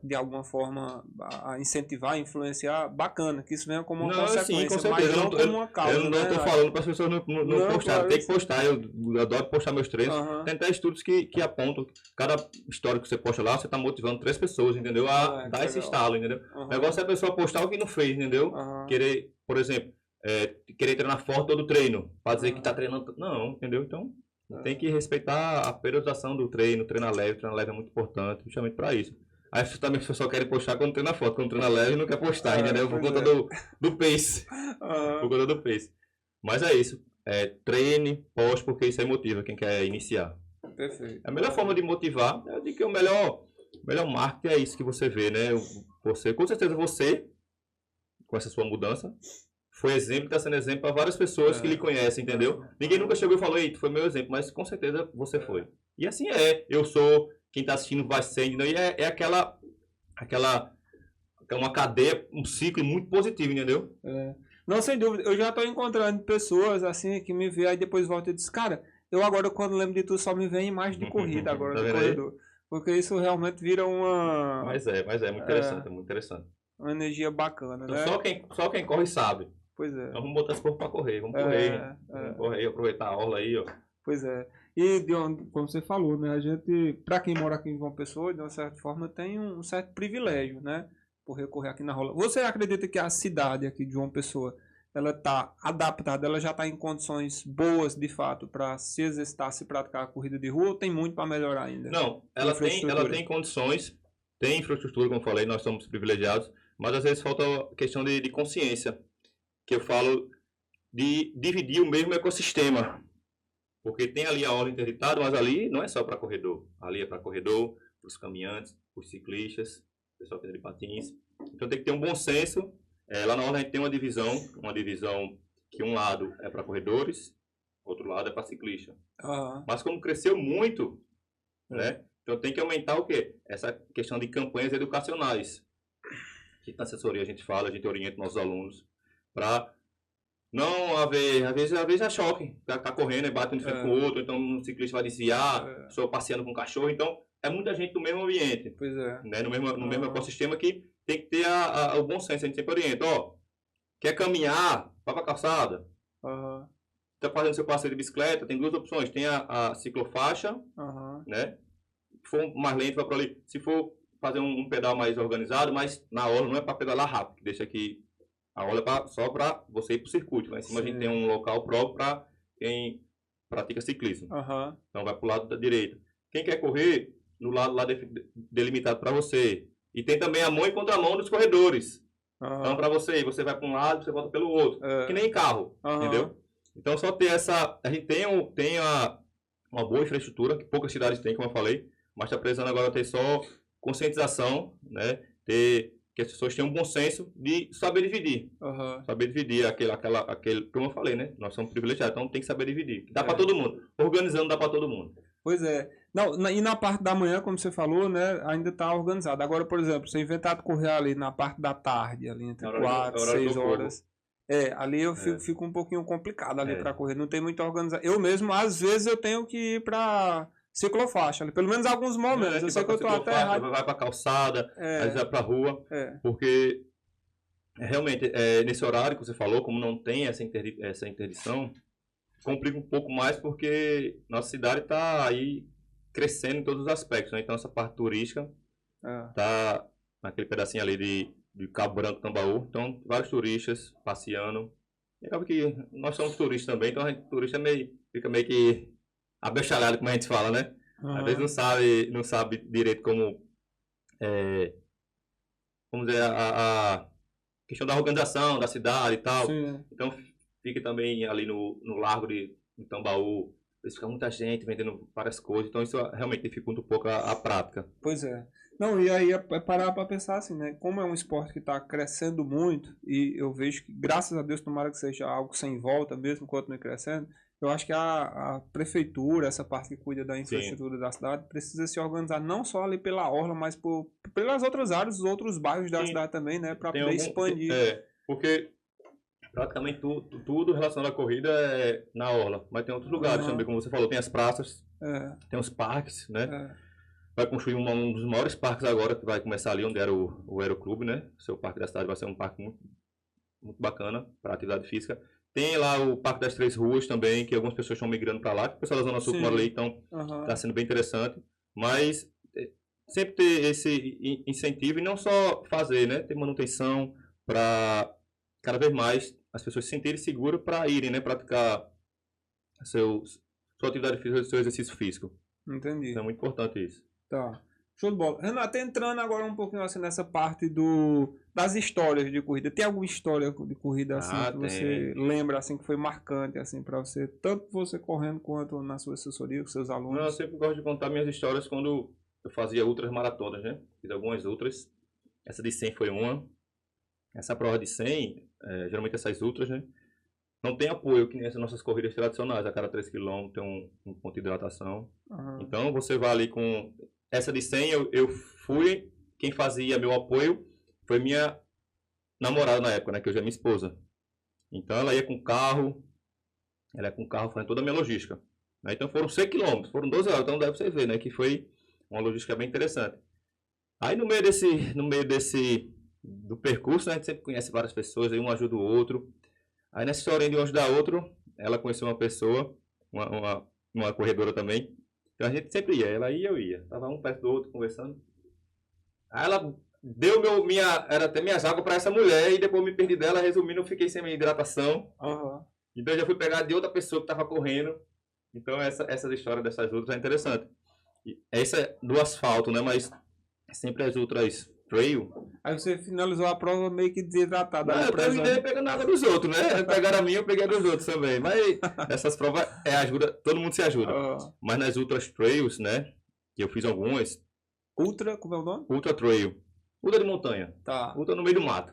de alguma forma, a incentivar, a influenciar, bacana, que isso venha como uma consequência, sim, com certeza. mas não como uma causa. Eu não estou falando para as pessoas não postarem, claro, tem que postar. Eu adoro postar meus treinos. Tem até estudos que apontam, cada história que você posta lá, você está motivando 3 pessoas, entendeu? A dar esse estalo, entendeu? O negócio é a pessoa postar o que não fez, entendeu? Querer, por exemplo, querer treinar forte todo treino, para dizer que está treinando. Não, entendeu? Então, tem que respeitar a periodização do treino, treinar leve é muito importante, justamente para isso. Aí também as pessoas querem postar quando treina forte, quando treina leve não quer postar, entendeu? Por conta do pace. Por conta do pace. Mas é isso. Treine, poste, porque isso aí motiva quem quer iniciar. Perfeito. A melhor forma de motivar é de que o melhor marketing é isso que você vê, né? Com certeza você, com essa sua mudança, foi exemplo, está sendo exemplo para várias pessoas que lhe conhecem, entendeu? Ninguém nunca chegou e falou, ei, tu foi meu exemplo, mas com certeza você foi. E assim eu sou, quem está assistindo vai ser, entendeu? E é uma cadeia, um ciclo muito positivo, entendeu? Não, sem dúvida. Eu já estou encontrando pessoas assim que me veem aí depois voltam e dizem, cara, eu agora quando lembro de tu só me vem imagem de corrida agora, Tá de vendo corredor. Porque isso realmente vira Mas é muito interessante, é muito interessante. uma energia bacana, Então, né? só quem corre sabe. Pois é. Então vamos botar esse povo pra correr, vamos correr. Vamos correr, aproveitar a orla aí, ó. Pois é. E como você falou, né? A gente, para quem mora aqui em João Pessoa, de uma certa forma, tem um certo privilégio, né? Por recorrer aqui na rola. Você acredita que a cidade aqui de João Pessoa, ela está adaptada, ela já está em condições boas, de fato, para se exercitar, se praticar a corrida de rua, ou tem muito para melhorar ainda? Não, ela tem condições, tem infraestrutura, como eu falei, nós somos privilegiados, mas às vezes falta questão de consciência, que eu falo de dividir o mesmo ecossistema. Porque tem ali a orla interditada, mas ali não é só para corredor. Ali é para corredor, para os caminhantes, para os ciclistas, o pessoal que anda de patins. Então tem que ter um bom senso. Lá na orla a gente tem uma divisão que um lado é para corredores, outro lado é para ciclista. Mas como cresceu muito, né? Então tem que aumentar o quê? Essa questão de campanhas educacionais. Que na assessoria a gente fala, a gente orienta nossos alunos para não haver, às vezes é choque, tá correndo e bate um de frente com o outro, então um ciclista vai desviar, só passeando com um cachorro, então é muita gente no mesmo ambiente, né? No mesmo ecossistema que tem que ter o bom senso, a gente sempre orienta, quer caminhar, vai pra calçada, tá fazendo seu passeio de bicicleta, tem duas opções, tem a ciclofaixa, né? Se for mais lento, vai para ali, se for fazer um pedal mais organizado, mas na orla não é para pedalar rápido, deixa aqui. A orla é só para você ir para o circuito. Lá em cima a gente tem um local próprio para quem pratica ciclismo. Então vai para o lado da direita. Quem quer correr, no lado lá delimitado para você. E tem também a mão e contramão dos corredores. Então para você vai para um lado, você volta pelo outro. Que nem carro, entendeu? Então só ter essa... A gente tem uma boa infraestrutura, que poucas cidades têm, como eu falei. Mas está precisando agora ter só conscientização, né? Que as pessoas tenham um bom senso de saber dividir. Saber dividir aquele, como eu falei, né? Nós somos privilegiados, então tem que saber dividir. Dá para todo mundo. Organizando dá para todo mundo. Pois é. Não, e na parte da manhã, como você falou, né? Ainda está organizado. Agora, por exemplo, se eu inventar de correr ali na parte da tarde, ali entre 4 e 6 horas. Ali eu fico um pouquinho complicado ali para correr. Não tem muita organização. Eu mesmo, às vezes, eu tenho que ir para ciclofaixa, pelo menos alguns momentos. Eu sei que eu tô até errado. Vai para calçada, às vezes vai para rua, porque realmente nesse horário que você falou, como não tem essa interdição, complica um pouco mais porque nossa cidade está aí crescendo em todos os aspectos, né? Então essa parte turística está naquele pedacinho ali de Cabo Branco, Tambaú, então vários turistas passeando. E acaba que nós somos turistas também, então a gente turista fica meio que abestalhado, como a gente fala, né? Às vezes não sabe direito como, vamos dizer, a questão da organização da cidade e tal. Sim. Então fica também ali no Largo de Tambaú, fica muita gente vendendo várias coisas, então isso realmente dificulta um pouco a prática. Pois é. Não, e aí é parar para pensar assim, né? Como é um esporte que está crescendo muito, e eu vejo que, graças a Deus, tomara que seja algo sem volta, mesmo continue crescendo, eu acho que a prefeitura, essa parte que cuida da infraestrutura da cidade, precisa se organizar não só ali pela orla, mas pelas outras áreas, os outros bairros da cidade também, né? Para poder expandir. Porque praticamente tudo relacionado à corrida é na orla, mas tem outros lugares também, como você falou, tem as praças, tem os parques, né? Vai construir um dos maiores parques agora, que vai começar ali onde era o Aeroclube, né? O seu parque da cidade vai ser um parque muito, muito bacana para atividade física. Tem lá o Parque das Três Ruas também, que algumas pessoas estão migrando para lá, que o pessoal da Zona Sul mora ali, então está sendo bem interessante. Mas sempre ter esse incentivo e não só fazer, né? Ter manutenção para cada vez mais as pessoas se sentirem seguras para irem, né? Praticar sua atividade física, seu exercício físico. Entendi. Então é muito importante isso. Tá. Show de bola. Renato, entrando agora um pouquinho assim nessa parte das histórias de corrida. Tem alguma história de corrida assim que você lembra assim que foi marcante assim para você, tanto você correndo quanto na sua assessoria com seus alunos? Eu sempre gosto de contar minhas histórias quando eu fazia ultras maratonas, né? Fiz algumas ultras. Essa de 100 foi uma. Essa prova de 100, geralmente essas ultras, né? Não tem apoio que nem essas nossas corridas tradicionais. A cada 3 km tem um ponto de hidratação. Então você vai ali com... Essa de 100 eu fui... Quem fazia meu apoio foi minha namorada na época, né? Que hoje é minha esposa. Então ela ia com carro. Ela ia com carro fazendo toda a minha logística. Né? Então foram 100 km, foram 12 horas. Então deve você ver, né? Que foi uma logística bem interessante. Aí no meio do percurso, né? A gente sempre conhece várias pessoas. Aí um ajuda o outro. Aí nessa historinha de um ajudar outro, ela conheceu uma pessoa, uma corredora também. Então a gente sempre ia, ela ia e eu ia. Tava um perto do outro conversando. Aí ela deu era até minhas águas para essa mulher e depois eu me perdi dela, resumindo, eu fiquei sem minha hidratação. Então eu já fui pegar de outra pessoa que tava correndo. Então essa história dessas outras é interessante. Essa é do asfalto, né? Mas sempre as outras trail. Aí você finalizou a prova meio que desidratado. Eu terminei pegando água dos outros, né? Pegaram a minha, eu peguei a dos outros também. Mas essas provas ajuda, todo mundo se ajuda. Mas nas outras trails, né? Que eu fiz algumas. Ultra, como é o nome? Ultra trail. Ultra de montanha. Tá. Ultra no meio do mato.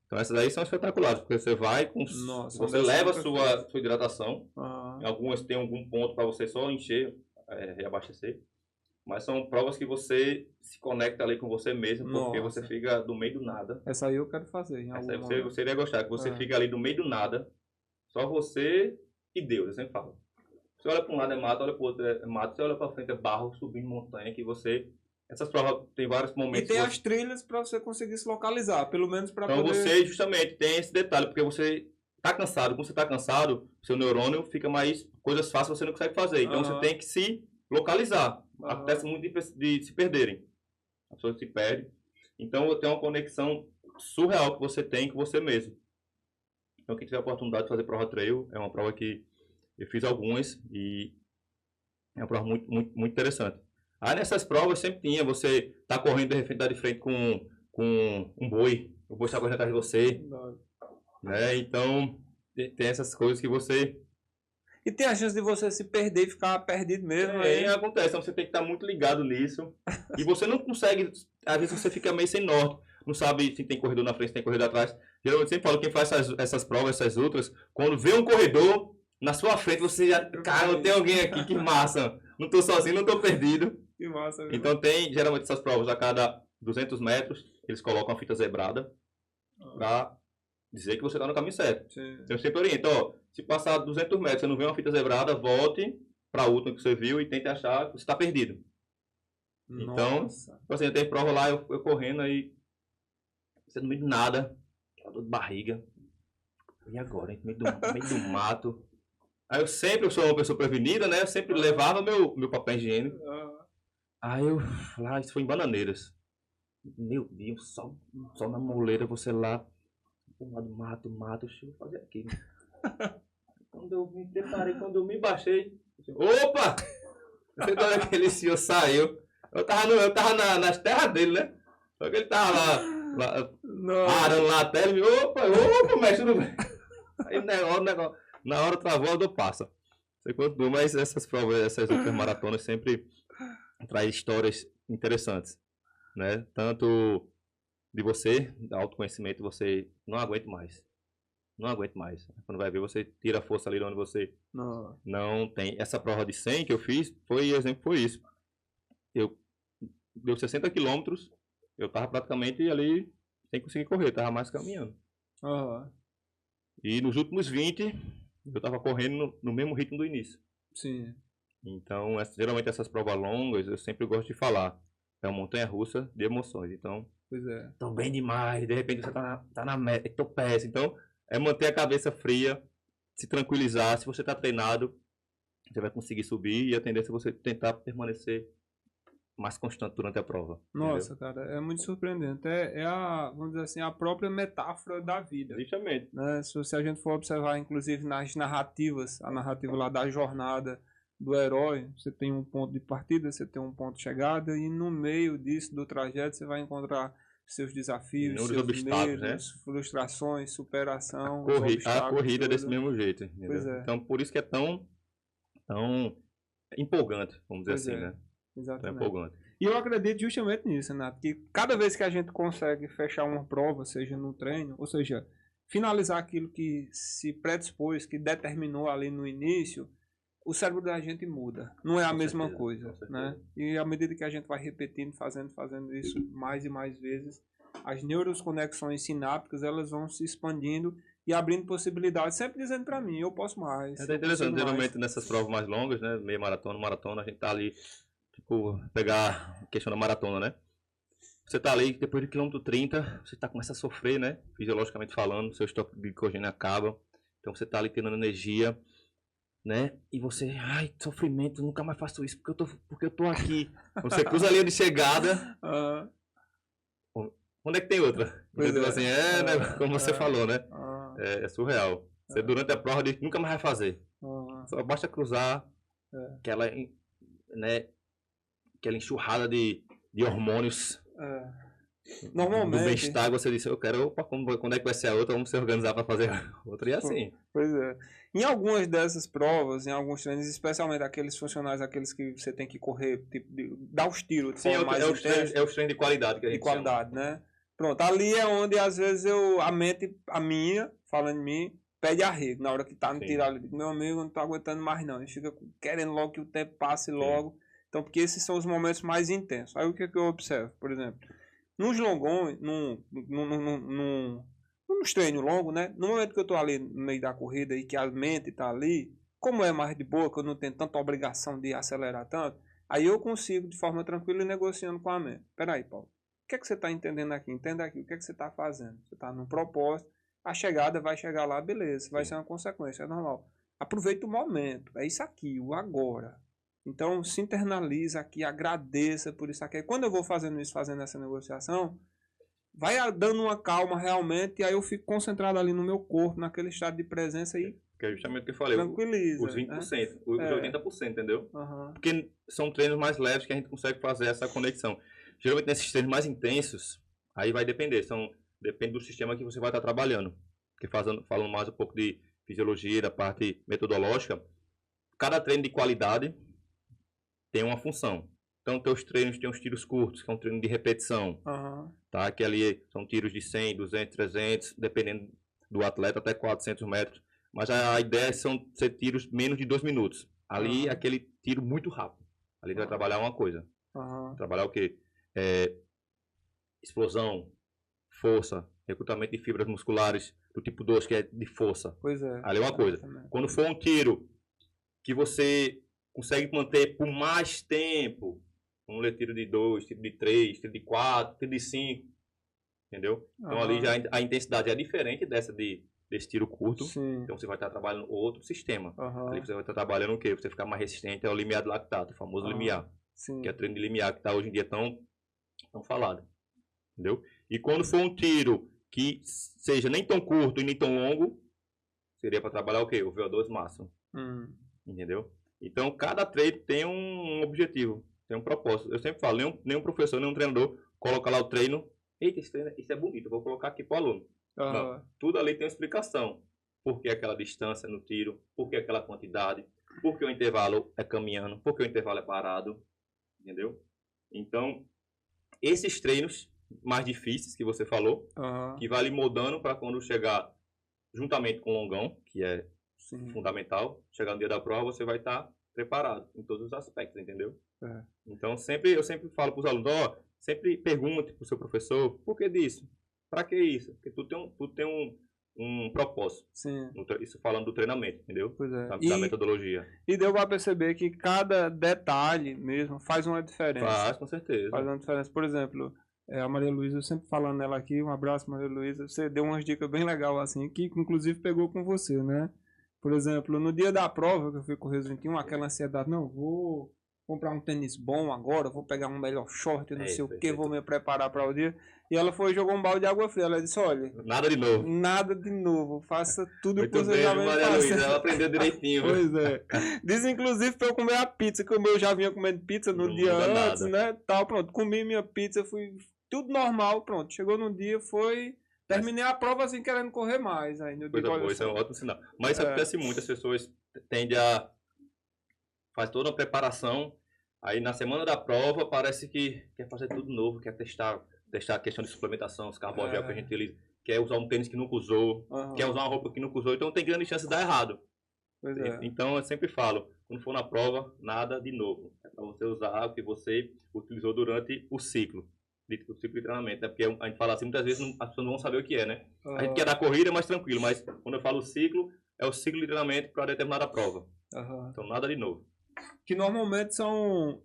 Então essas aí são espetaculares, porque você vai com... você leva a sua hidratação. Algumas tem algum ponto para você só encher, reabastecer. Mas são provas que você se conecta ali com você mesmo, porque você fica do meio do nada. Essa aí eu quero fazer. Essa aí você iria gostar, que você fica ali do meio do nada, só você e Deus, eu sempre falo. Você olha para um lado é mato, olha para o outro é mato, você olha para frente é barro, subindo montanha, que você... Essas provas tem vários momentos... E tem as trilhas para você conseguir se localizar, pelo menos para então poder... você justamente tem esse detalhe, porque você tá cansado, quando você tá cansado, seu neurônio fica mais... Coisas fáceis você não consegue fazer, então você tem que se localizar. Acontece muito de se perderem. A pessoa se perde. Então tem uma conexão surreal que você tem com você mesmo. Então quem tiver a oportunidade de fazer prova trail, é uma prova que eu fiz algumas e é uma prova muito, muito, muito interessante. Aí nessas provas sempre tinha, você tá correndo de repente, tá de frente com um boi, o boi está correndo atrás de você. Né? Então tem essas coisas que você... E tem a chance de você se perder e ficar perdido mesmo. Aí acontece, então você tem que estar muito ligado nisso. E você não consegue, às vezes você fica meio sem norte. Não sabe se tem corredor na frente, se tem corredor atrás. Geralmente sempre falo, quem faz essas provas, essas outras, quando vê um corredor na sua frente, você já... Cara, tem alguém aqui, que massa. Não tô sozinho, não tô perdido. Que massa, viu? Então tem, geralmente essas provas, a cada 200 metros, eles colocam a fita zebrada pra dizer que você tá no caminho certo. Sim. Eu sempre oriento, ó, se passar 200 metros, você não vê uma fita zebrada, volte para a última que você viu e tente achar que você está perdido. Então, tipo assim, tem prova lá, eu correndo aí, você no meio de nada, aquela dor de barriga. E agora, hein? No meio do mato. Aí eu sou uma pessoa prevenida, né? Eu sempre levava meu papel higiênico. Aí eu, lá, isso foi em Bananeiras. Meu Deus, só na moleira, você lá. Mato, deixa eu fazer aqui. Quando eu me deparei, quando eu me baixei, opa! Você tá aquele senhor saiu. Eu tava nas terras dele, né? Só que ele tava lá arando lá a terra, ele me, opa, mestre, tudo bem. Aí na hora travou, a dor passa. Sei quanto dor, mas essas provas, essas outras maratonas sempre traz histórias interessantes, né? Tanto de você, de autoconhecimento, você não aguenta mais. Não aguento mais. Quando vai ver, você tira a força ali onde você não tem. Essa prova de 100 que eu fiz, foi isso. Deu 60 quilômetros, eu tava praticamente ali sem conseguir correr, tava mais caminhando. E nos últimos 20, eu tava correndo no mesmo ritmo do início. Sim. Então, geralmente essas provas longas, eu sempre gosto de falar. É uma montanha-russa de emoções. Então, pois é. Tô bem demais, de repente você tá na meta, tô péssimo. Então, é manter a cabeça fria, se tranquilizar. Se você tá treinado, você vai conseguir subir e a tendência é você tentar permanecer mais constante durante a prova. Nossa, entendeu? cara, é muito surpreendente. Vamos dizer assim, a própria metáfora da vida. Justamente. Né? Se a gente for observar, inclusive, nas narrativas, a narrativa lá da jornada do herói, você tem um ponto de partida, você tem um ponto de chegada, e no meio disso, do trajeto, você vai encontrar seus desafios, seus obstáculos, medos, né? Frustrações, superação. A corrida é desse mesmo jeito. Pois é. Então, por isso que é tão empolgante, vamos dizer assim, né? Exatamente. Tão empolgante. E eu acredito justamente nisso, Renato, que cada vez que a gente consegue fechar uma prova, seja no treino, ou seja, finalizar aquilo que se predispôs, que determinou ali no início, o cérebro da gente muda. Não é a mesma coisa, né? E à medida que a gente vai repetindo, fazendo isso mais e mais vezes, as neuroconexões sinápticas, elas vão se expandindo e abrindo possibilidades, sempre dizendo para mim, eu posso mais. É interessante, geralmente nessas provas mais longas, né? Meia maratona, a gente tá ali, tipo, pegar a questão da maratona, né? Você tá ali, depois do quilômetro 30, você começa a sofrer, né? Fisiologicamente falando, seu estoque de glicogênio acaba. Então você tá ali tendo energia, né? E você, ai, sofrimento, nunca mais faço isso porque eu tô aqui. Você cruza a linha de chegada. Onde é que tem outra? Assim, né? Como você falou, né? É surreal. Você durante a prova diz que nunca mais vai fazer. Só basta cruzar aquela, né, aquela enxurrada de hormônios. Normalmente. Do bem-estar, você disse, eu quero, quando é que vai ser a outra? Vamos se organizar para fazer outra. E assim. Pois é. Em algumas dessas provas, em alguns treinos, especialmente aqueles funcionais, aqueles que você tem que correr, tipo, dar os tiros de forma mais intensa. É os treinos de qualidade que a gente chama. De qualidade, né? Pronto, ali é onde às vezes a mente, a minha, falando em mim, pede arrego. Na hora que tá no tiro ali, meu amigo, eu não tô aguentando mais não. A gente fica querendo logo que o tempo passe logo. Então, porque esses são os momentos mais intensos. Aí o que eu observo, por exemplo, nos longões, nos treinos longos, né? No momento que eu tô ali no meio da corrida e que a mente tá ali, como é mais de boa, que eu não tenho tanta obrigação de acelerar tanto, aí eu consigo, de forma tranquila, ir negociando com a mente. Peraí, Paulo, o que é que você está entendendo aqui? Entenda aqui, o que é que você está fazendo? Você está num propósito, a chegada vai chegar lá, beleza, vai ser uma consequência, é normal. Aproveita o momento, é isso aqui, o agora. Então, se internaliza aqui, agradeça por isso aqui. Quando eu vou fazendo isso, fazendo essa negociação, vai dando uma calma realmente, e aí eu fico concentrado ali no meu corpo, naquele estado de presença e que é justamente o que eu falei, tranquiliza, os 20%, né? Os 80%, entendeu? Porque são treinos mais leves que a gente consegue fazer essa conexão. Geralmente nesses treinos mais intensos, aí vai depender, depende do sistema que você vai estar trabalhando. Porque falando mais um pouco de fisiologia, da parte metodológica, cada treino de qualidade tem uma função. Então, teus treinos tem os tiros curtos, que é um treino de repetição, tá? Que ali são tiros de 100, 200, 300, dependendo do atleta, até 400 metros. Mas a ideia são ser tiros menos de 2 minutos. Ali, aquele tiro muito rápido. Ali vai trabalhar uma coisa. Trabalhar o quê? Explosão, força, recrutamento de fibras musculares do tipo 2, que é de força. Pois é. Ali é uma coisa. Quando for um tiro que você consegue manter por mais tempo, vamos ler tiro de 2, tiro de 3, tiro de 4, tiro de 5, entendeu? Então ali já a intensidade é diferente desse tiro curto. Sim. Então você vai estar trabalhando outro sistema. Ali você vai estar trabalhando o quê? Você ficar mais resistente ao limiar de lactato, o famoso limiar. Sim. Que é o treino de limiar que está hoje em dia tão falado. Entendeu? E quando for um tiro que seja nem tão curto e nem tão longo, seria para trabalhar o quê? O VO2 máximo. Entendeu? Então cada treino tem um objetivo, tem um propósito. Eu sempre falo, nenhum professor, nenhum treinador coloca lá o treino. Eita, esse treino, isso é bonito, eu vou colocar aqui para o aluno. Não, tudo ali tem uma explicação. Por que aquela distância no tiro, por que aquela quantidade, por que o intervalo é caminhando, por que o intervalo é parado. Entendeu? Então, esses treinos mais difíceis que você falou, que vai lhe moldando para quando chegar juntamente com o longão, que é fundamental, chegar no dia da prova, você vai estar preparado em todos os aspectos, entendeu? Então, eu sempre falo para os alunos, sempre pergunte para o seu professor, por que disso? Para que isso? Porque tudo tem um propósito. Sim. Isso falando do treinamento, entendeu? Pois é. Da metodologia. E deu para perceber que cada detalhe mesmo faz uma diferença. Faz, com certeza. Faz uma diferença. Por exemplo, a Maria Luísa, eu sempre falando nela aqui, um abraço, Maria Luísa, você deu umas dicas bem legais assim, que inclusive pegou com você, né? Por exemplo, no dia da prova, que eu fui correr os 21, aquela ansiedade, não, vou comprar um tênis bom agora, vou pegar um melhor short, não sei o que, vou me preparar para o dia. E ela foi jogar um balde de água fria. Ela disse, olha... Nada de novo. Nada de novo. Faça tudo o que você já vem fazendo. Ela aprendeu direitinho. Pois é. Diz, inclusive, para eu comer a pizza, que eu já vinha comendo pizza no dia antes, né? Tal, pronto. Comi minha pizza, fui... Tudo normal, pronto. Chegou no dia, foi... Terminei a prova assim, querendo correr mais ainda. Coisa boa, isso é um ótimo sinal. Mas isso acontece muito. As pessoas tendem a... Faz toda uma preparação. Aí, na semana da prova, parece que quer fazer tudo novo, quer testar a questão de suplementação, os carboidratos que a gente utiliza. quer usar um tênis que nunca usou, quer usar uma roupa que nunca usou, então tem grande chance de dar errado. Pois é. Então eu sempre falo, quando for na prova, nada de novo. É para você usar o que você utilizou durante o ciclo de treinamento. É porque a gente fala assim, muitas vezes as pessoas não vão saber o que é, né? A gente quer dar corrida, é mais tranquilo, mas quando eu falo ciclo, é o ciclo de treinamento para determinada prova. Então nada de novo. Que normalmente são,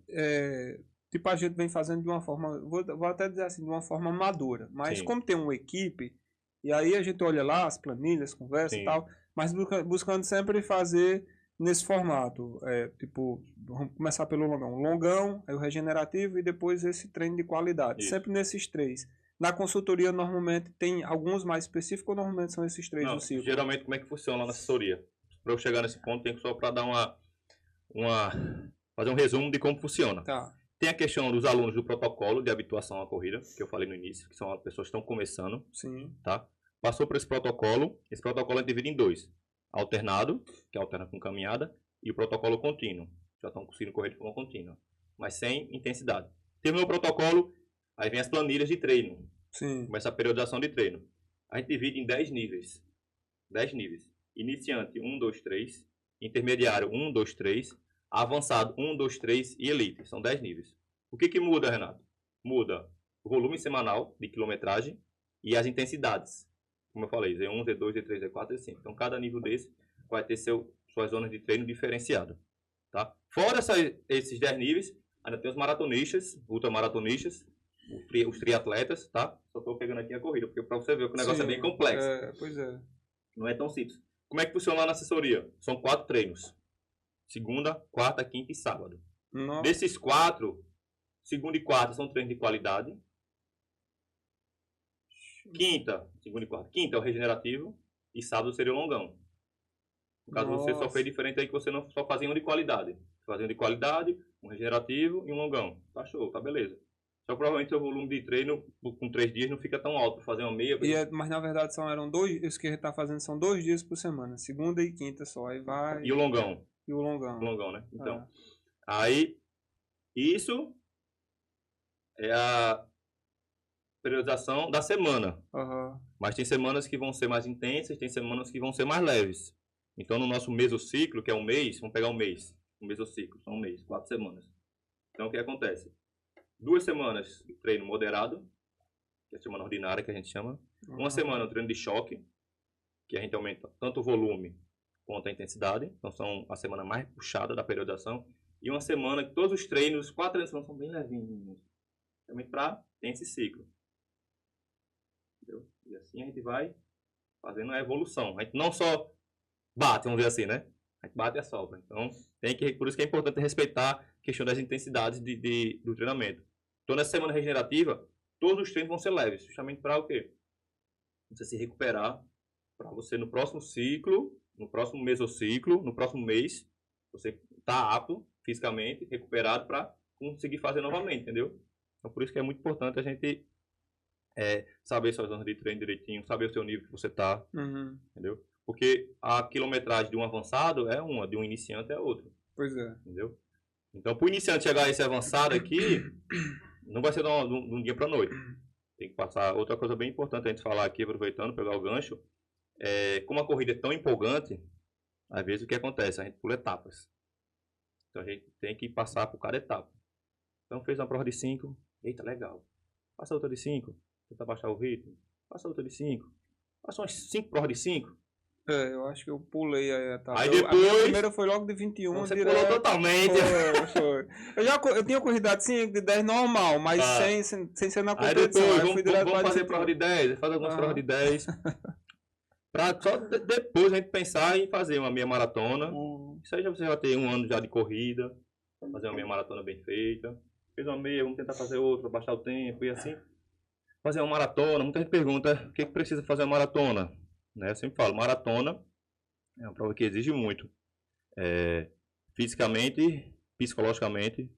tipo, a gente vem fazendo de uma forma, vou até dizer assim, de uma forma madura. Mas Sim. como tem uma equipe, e aí a gente olha lá as planilhas, conversa Sim. e tal, mas buscando sempre fazer nesse formato. Tipo, vamos começar pelo longão. Longão, aí o regenerativo e depois esse treino de qualidade. Isso. Sempre nesses três. Na consultoria, normalmente, tem alguns mais específicos ou normalmente são esses três Não, do ciclo? geralmente, como é que funciona lá na assessoria? Para eu chegar nesse ponto, tem que só para dar fazer um resumo de como funciona. Tá. Tem a questão dos alunos do protocolo de habituação à corrida, que eu falei no início, que são as pessoas que estão começando. Sim. Tá? Passou por esse protocolo é dividido em dois. Alternado, que alterna com caminhada, e o protocolo contínuo. Já estão conseguindo correr de forma contínua, mas sem intensidade. Terminou o protocolo, aí vem as planilhas de treino. Sim. Começa a periodização de treino. A gente divide em 10 níveis. 10 níveis. Iniciante, 1, 2, 3. Intermediário, 1, 2, 3. Avançado, 1, 2, 3 e elite. São 10 níveis. O que muda, Renato? Muda o volume semanal de quilometragem e as intensidades. Como eu falei, Z1, Z2, Z3, Z4, Z5. Então, cada nível desse vai ter suas zonas de treino diferenciadas. Tá? Fora esses 10 níveis, ainda tem os maratonistas, ultramaratonistas, os triatletas, tá? Só estou pegando aqui a corrida, porque para você ver que o negócio é bem complexo. Pois é. Não é tão simples. Como é que funciona lá na assessoria? São 4 treinos. Segunda, quarta, quinta e sábado. Nossa. Desses 4, segunda e quarta são treinos de qualidade. Quinta, segunda e quarta. Quinta é o regenerativo e sábado seria o longão. No caso, você só fez diferente aí que você não só fazia um de qualidade. Fazia um de qualidade, um regenerativo e um longão. Tá show, tá beleza. Só provavelmente seu volume de treino com 3 dias não fica tão alto para fazer uma meia. Mas na verdade eram 2, isso que a gente tá fazendo são 2 dias por semana, segunda e quinta só, aí vai. E o longão. E o longão. O longão, né? Então, aí, isso é a periodização da semana. Mas tem semanas que vão ser mais intensas, tem semanas que vão ser mais leves. Então, no nosso mesociclo, que é um mês, vamos pegar um mês. Um mesociclo, são um mês, 4 semanas. Então, o que acontece? 2 semanas de treino moderado, que é a semana ordinária que a gente chama. Uma semana treino de choque, que a gente aumenta tanto o volume quanto a intensidade. Então, são a semana mais puxada da periodização. E uma semana que todos os treinos, 4 treinos são bem levinhos. Também para ter esse ciclo. Entendeu? E assim a gente vai fazendo a evolução. A gente não só bate, vamos dizer assim, né? A gente bate e assopra. Então, por isso que é importante respeitar a questão das intensidades do treinamento. Então, nessa semana regenerativa, todos os treinos vão ser leves. Justamente para o quê? Você se recuperar, para você no próximo ciclo, no próximo mesociclo, no próximo mês, você tá apto fisicamente, recuperado para conseguir fazer novamente, entendeu? Então, por isso que é muito importante a gente saber suas zonas de treino direitinho, saber o seu nível que você tá, entendeu? Porque a quilometragem de um avançado é uma, de um iniciante é outra. Pois é. Entendeu? Então, para o iniciante chegar a esse avançado aqui, não vai ser de um dia para a noite. Tem que passar. Outra coisa bem importante a gente falar aqui, aproveitando, pegar o gancho, como a corrida é tão empolgante, às vezes o que acontece? A gente pula etapas. Então, a gente tem que passar por cada etapa. Então, fez uma prova de 5, eita, legal. Passa outra de 5, tenta baixar o ritmo. Passa outra de 5. Passa umas 5 provas de 5. Eu acho que eu pulei a etapa. Aí depois... A primeira foi logo de 21. Você direto. pulou totalmente. Foi. Eu tinha corrida de 5, de 10 normal, mas sem ser na competição. Aí depois, vamos fazer prova de 10. Fazer algumas provas de 10. Pra só depois a gente pensar em fazer uma meia maratona. Isso aí você já tem 1 ano já de corrida. Fazer uma meia maratona bem feita. Fez uma meia, vamos tentar fazer outra, baixar o tempo e assim. Fazer uma maratona. Muita gente pergunta o que precisa fazer uma maratona. Né? Eu sempre falo, maratona é uma prova que exige muito. Fisicamente, psicologicamente.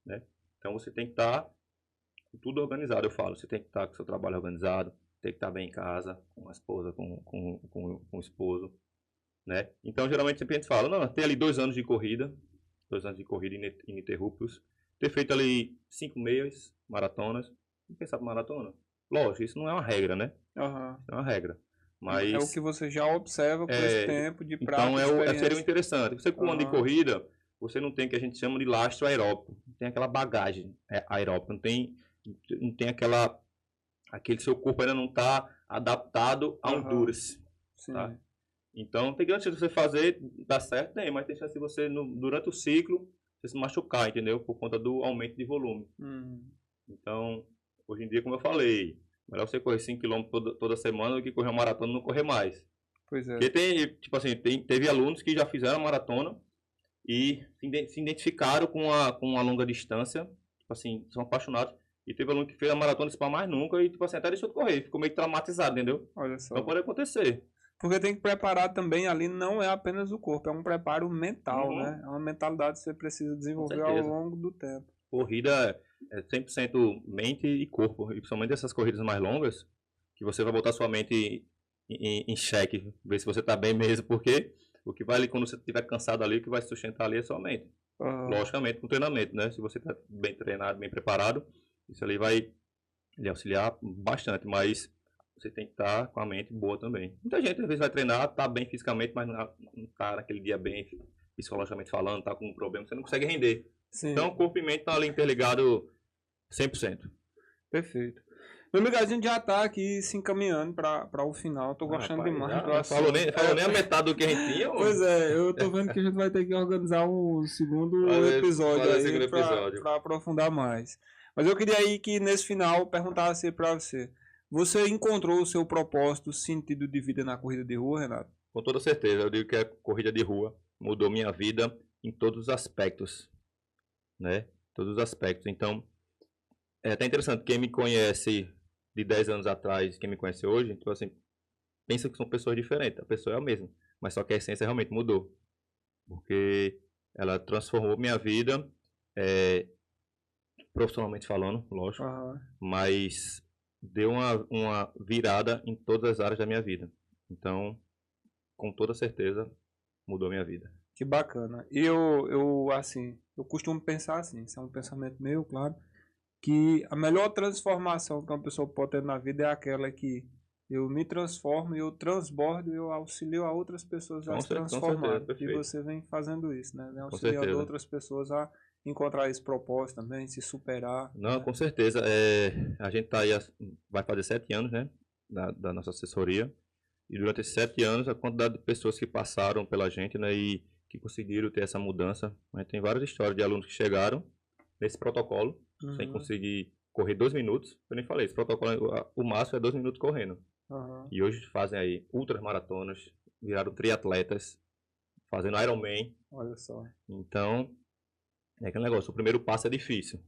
Né? Então você tem que estar com tudo organizado, eu falo. Você tem que estar com o seu trabalho organizado. Tem que estar bem em casa, com a esposa, com o esposo. Né? Então geralmente sempre a gente fala, não, tem ali 2 anos de corrida. 2 anos de corrida ininterruptos. Ter feito ali 5 meias, maratonas. Vamos pensar para maratona. Lógico, isso não é uma regra, né? Aham. Não é uma regra. Mas É o que você já observa com esse tempo de prática, então seria o experiência. interessante. Você com um ano de Aham. corrida, você não tem o que a gente chama de lastro aeróbico. Não tem aquela bagagem aeróbica, não tem aquele seu corpo ainda não está adaptado ao Aham. endurance. Sim. Tá? Então tem grande chance de você fazer, dá certo, tem, mas tem chance de você, durante o ciclo, você se machucar, entendeu? Por conta do aumento de volume. Então, hoje em dia, como eu falei, melhor você correr 5 km toda semana do que correr uma maratona e não correr mais. Pois é. Porque tem, tipo assim, teve alunos que já fizeram a maratona e se identificaram com a longa distância, tipo assim, são apaixonados. E teve aluno que fez a maratona para mais nunca e, tipo assim, até deixou de correr, ficou meio traumatizado, entendeu? Olha só. Então pode acontecer. Porque tem que preparar também ali, não é apenas o corpo, é um preparo mental, Uhum. né? É uma mentalidade que você precisa desenvolver ao certeza. longo do tempo. Corrida é 100% mente e corpo, e principalmente essas corridas mais longas, que você vai botar sua mente em xeque, ver se você está bem mesmo, porque o que vai ali, quando você estiver cansado ali, o que vai sustentar ali é sua mente. Logicamente, com treinamento, né? Se você está bem treinado, bem preparado, isso ali vai lhe auxiliar bastante, mas você tem que estar com a mente boa também. Muita gente às vezes vai treinar, tá bem fisicamente, mas não tá naquele dia bem psicologicamente falando, tá com um problema, você não consegue render. Sim. Então, corpo e mente estão ali interligados 100%. Perfeito. Meu amigo, a gente já tá aqui se encaminhando para o final. Tô gostando demais do assunto. Falou nem a metade do que a gente tinha. Pois é, eu tô vendo que a gente vai ter que organizar um segundo episódio aí para aprofundar mais. Mas eu queria aí que nesse final perguntasse para você. Você encontrou o seu propósito, sentido de vida na corrida de rua, Renato? Com toda certeza. Eu digo que a corrida de rua mudou minha vida em todos os aspectos. Né? Todos os aspectos. Então, é até interessante. Quem me conhece de 10 anos atrás, quem me conhece hoje, então assim, pensa que são pessoas diferentes. A pessoa é a mesma. Mas só que a essência realmente mudou. Porque ela transformou minha vida, profissionalmente falando, lógico. Mas deu uma virada em todas as áreas da minha vida. Então, com toda certeza, mudou minha vida. Que bacana. E eu costumo pensar assim, isso é um pensamento meu, claro, que a melhor transformação que uma pessoa pode ter na vida é aquela que eu me transformo, eu transbordo e eu auxilio a outras pessoas a se transformar. E você vem fazendo isso, né? Vem auxiliando outras pessoas a encontrar esse propósito também, se superar. Não, né? Com certeza. A gente tá aí, vai fazer 7 anos, né? Da nossa assessoria. E durante esses 7 anos, a quantidade de pessoas que passaram pela gente, né? E que conseguiram ter essa mudança. A gente tem várias histórias de alunos que chegaram nesse protocolo, sem conseguir correr 2 minutos. Eu nem falei, esse protocolo, o máximo é 2 minutos correndo. E hoje fazem aí ultramaratonas, viraram triatletas, fazendo Ironman. Olha só. Então, é aquele negócio, o primeiro passo é difícil.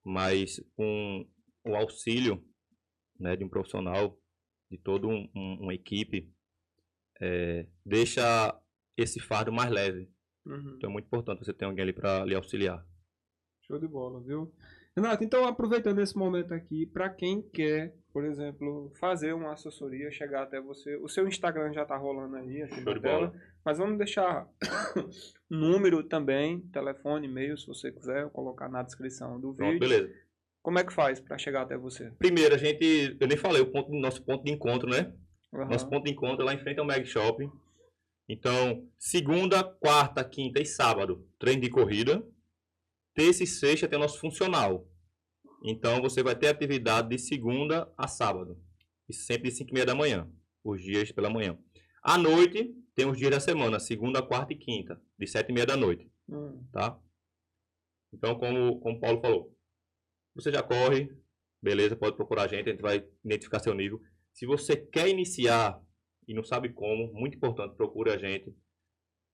Mas com o auxílio, né, de um profissional, de toda uma equipe, deixa esse fardo mais leve. Então é muito importante você ter alguém ali para lhe auxiliar. Show de bola, viu? Renato, então aproveitando esse momento aqui, para quem quer, por exemplo, fazer uma assessoria, chegar até você, o seu Instagram já tá rolando aí, aqui na tela, mas vamos deixar número também, telefone, e-mail, se você quiser, colocar na descrição do vídeo. Beleza. Como é que faz para chegar até você? Primeiro, eu nem falei, nosso ponto de encontro, né? Nosso ponto de encontro é lá em frente ao Mag Shopping. Então, segunda, quarta, quinta e sábado, treino de corrida. Terça e sexta tem o nosso funcional. Então, você vai ter atividade de segunda a sábado. E sempre de 5h30 da manhã. Os dias pela manhã. À noite, tem os dias da semana. Segunda, quarta e quinta. De 7h30 da noite. Tá? Então, como o Paulo falou. Você já corre. Beleza, pode procurar a gente vai identificar seu nível. Se você quer iniciar e não sabe como, muito importante, procure a gente.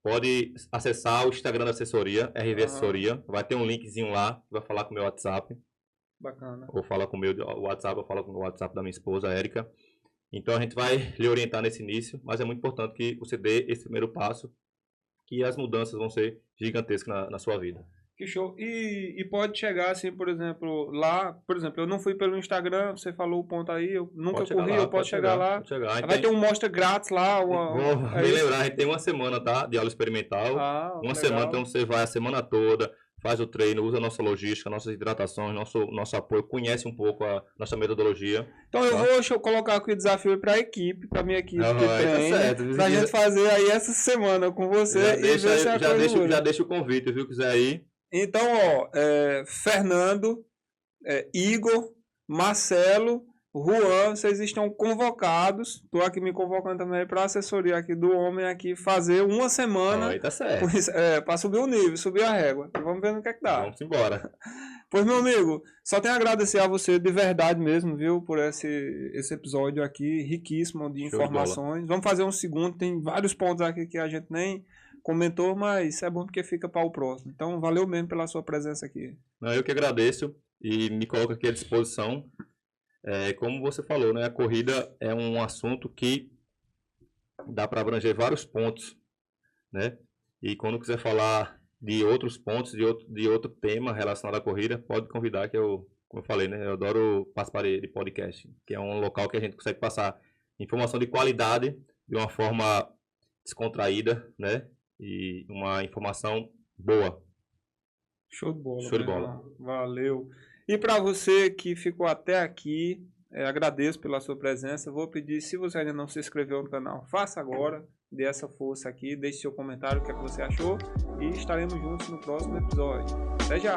Pode acessar o Instagram da assessoria, RV Assessoria. Vai ter um linkzinho lá, vai falar com o meu WhatsApp. Bacana. Ou fala com o meu WhatsApp, ou fala com o WhatsApp da minha esposa, a Érica. Então a gente vai lhe orientar nesse início, mas é muito importante que você dê esse primeiro passo, que as mudanças vão ser gigantescas na sua vida. Que show. E pode chegar assim, por exemplo, lá, por exemplo, eu não fui pelo Instagram, você falou o ponto aí, eu nunca corri, eu posso chegar lá. Vai ter um mostra grátis lá. Vou lembrar, a gente tem uma semana, tá? De aula experimental. Uma semana, então você vai a semana toda, faz o treino, usa a nossa logística, nossas hidratações, nosso apoio, conhece um pouco a nossa metodologia. Então eu vou colocar aqui o desafio para a equipe, para minha equipe que treina, tá certo. pra gente fazer aí essa semana com você e ver se a coisa muda. Já deixa o convite, viu? Quiser aí. Então, ó, Fernando, Igor, Marcelo, Juan, vocês estão convocados. Estou aqui me convocando também para a assessoria aqui do homem aqui fazer uma semana. Aí tá certo. Para subir o nível, subir a régua. Vamos ver no que é que dá. Vamos embora. Pois, meu amigo, só tenho a agradecer a você de verdade mesmo, viu, por esse episódio aqui, riquíssimo de informações. Vamos fazer um segundo, tem vários pontos aqui que a gente nem comentou, mas é bom porque fica para o próximo. Então, valeu mesmo pela sua presença aqui. Não, eu que agradeço e me coloco aqui à disposição. Como você falou, né, a corrida é um assunto que dá para abranger vários pontos, né? E quando quiser falar de outros pontos, de outro tema relacionado à corrida, pode convidar que como eu falei, né, eu adoro participar de podcast, que é um local que a gente consegue passar informação de qualidade de uma forma descontraída, né? E uma informação boa. Show de bola. Show de bola. Valeu. E para você que ficou até aqui, agradeço pela sua presença. Vou pedir, se você ainda não se inscreveu no canal, faça agora. Dê essa força aqui, deixe seu comentário, o que é que você achou. E estaremos juntos no próximo episódio. Até já!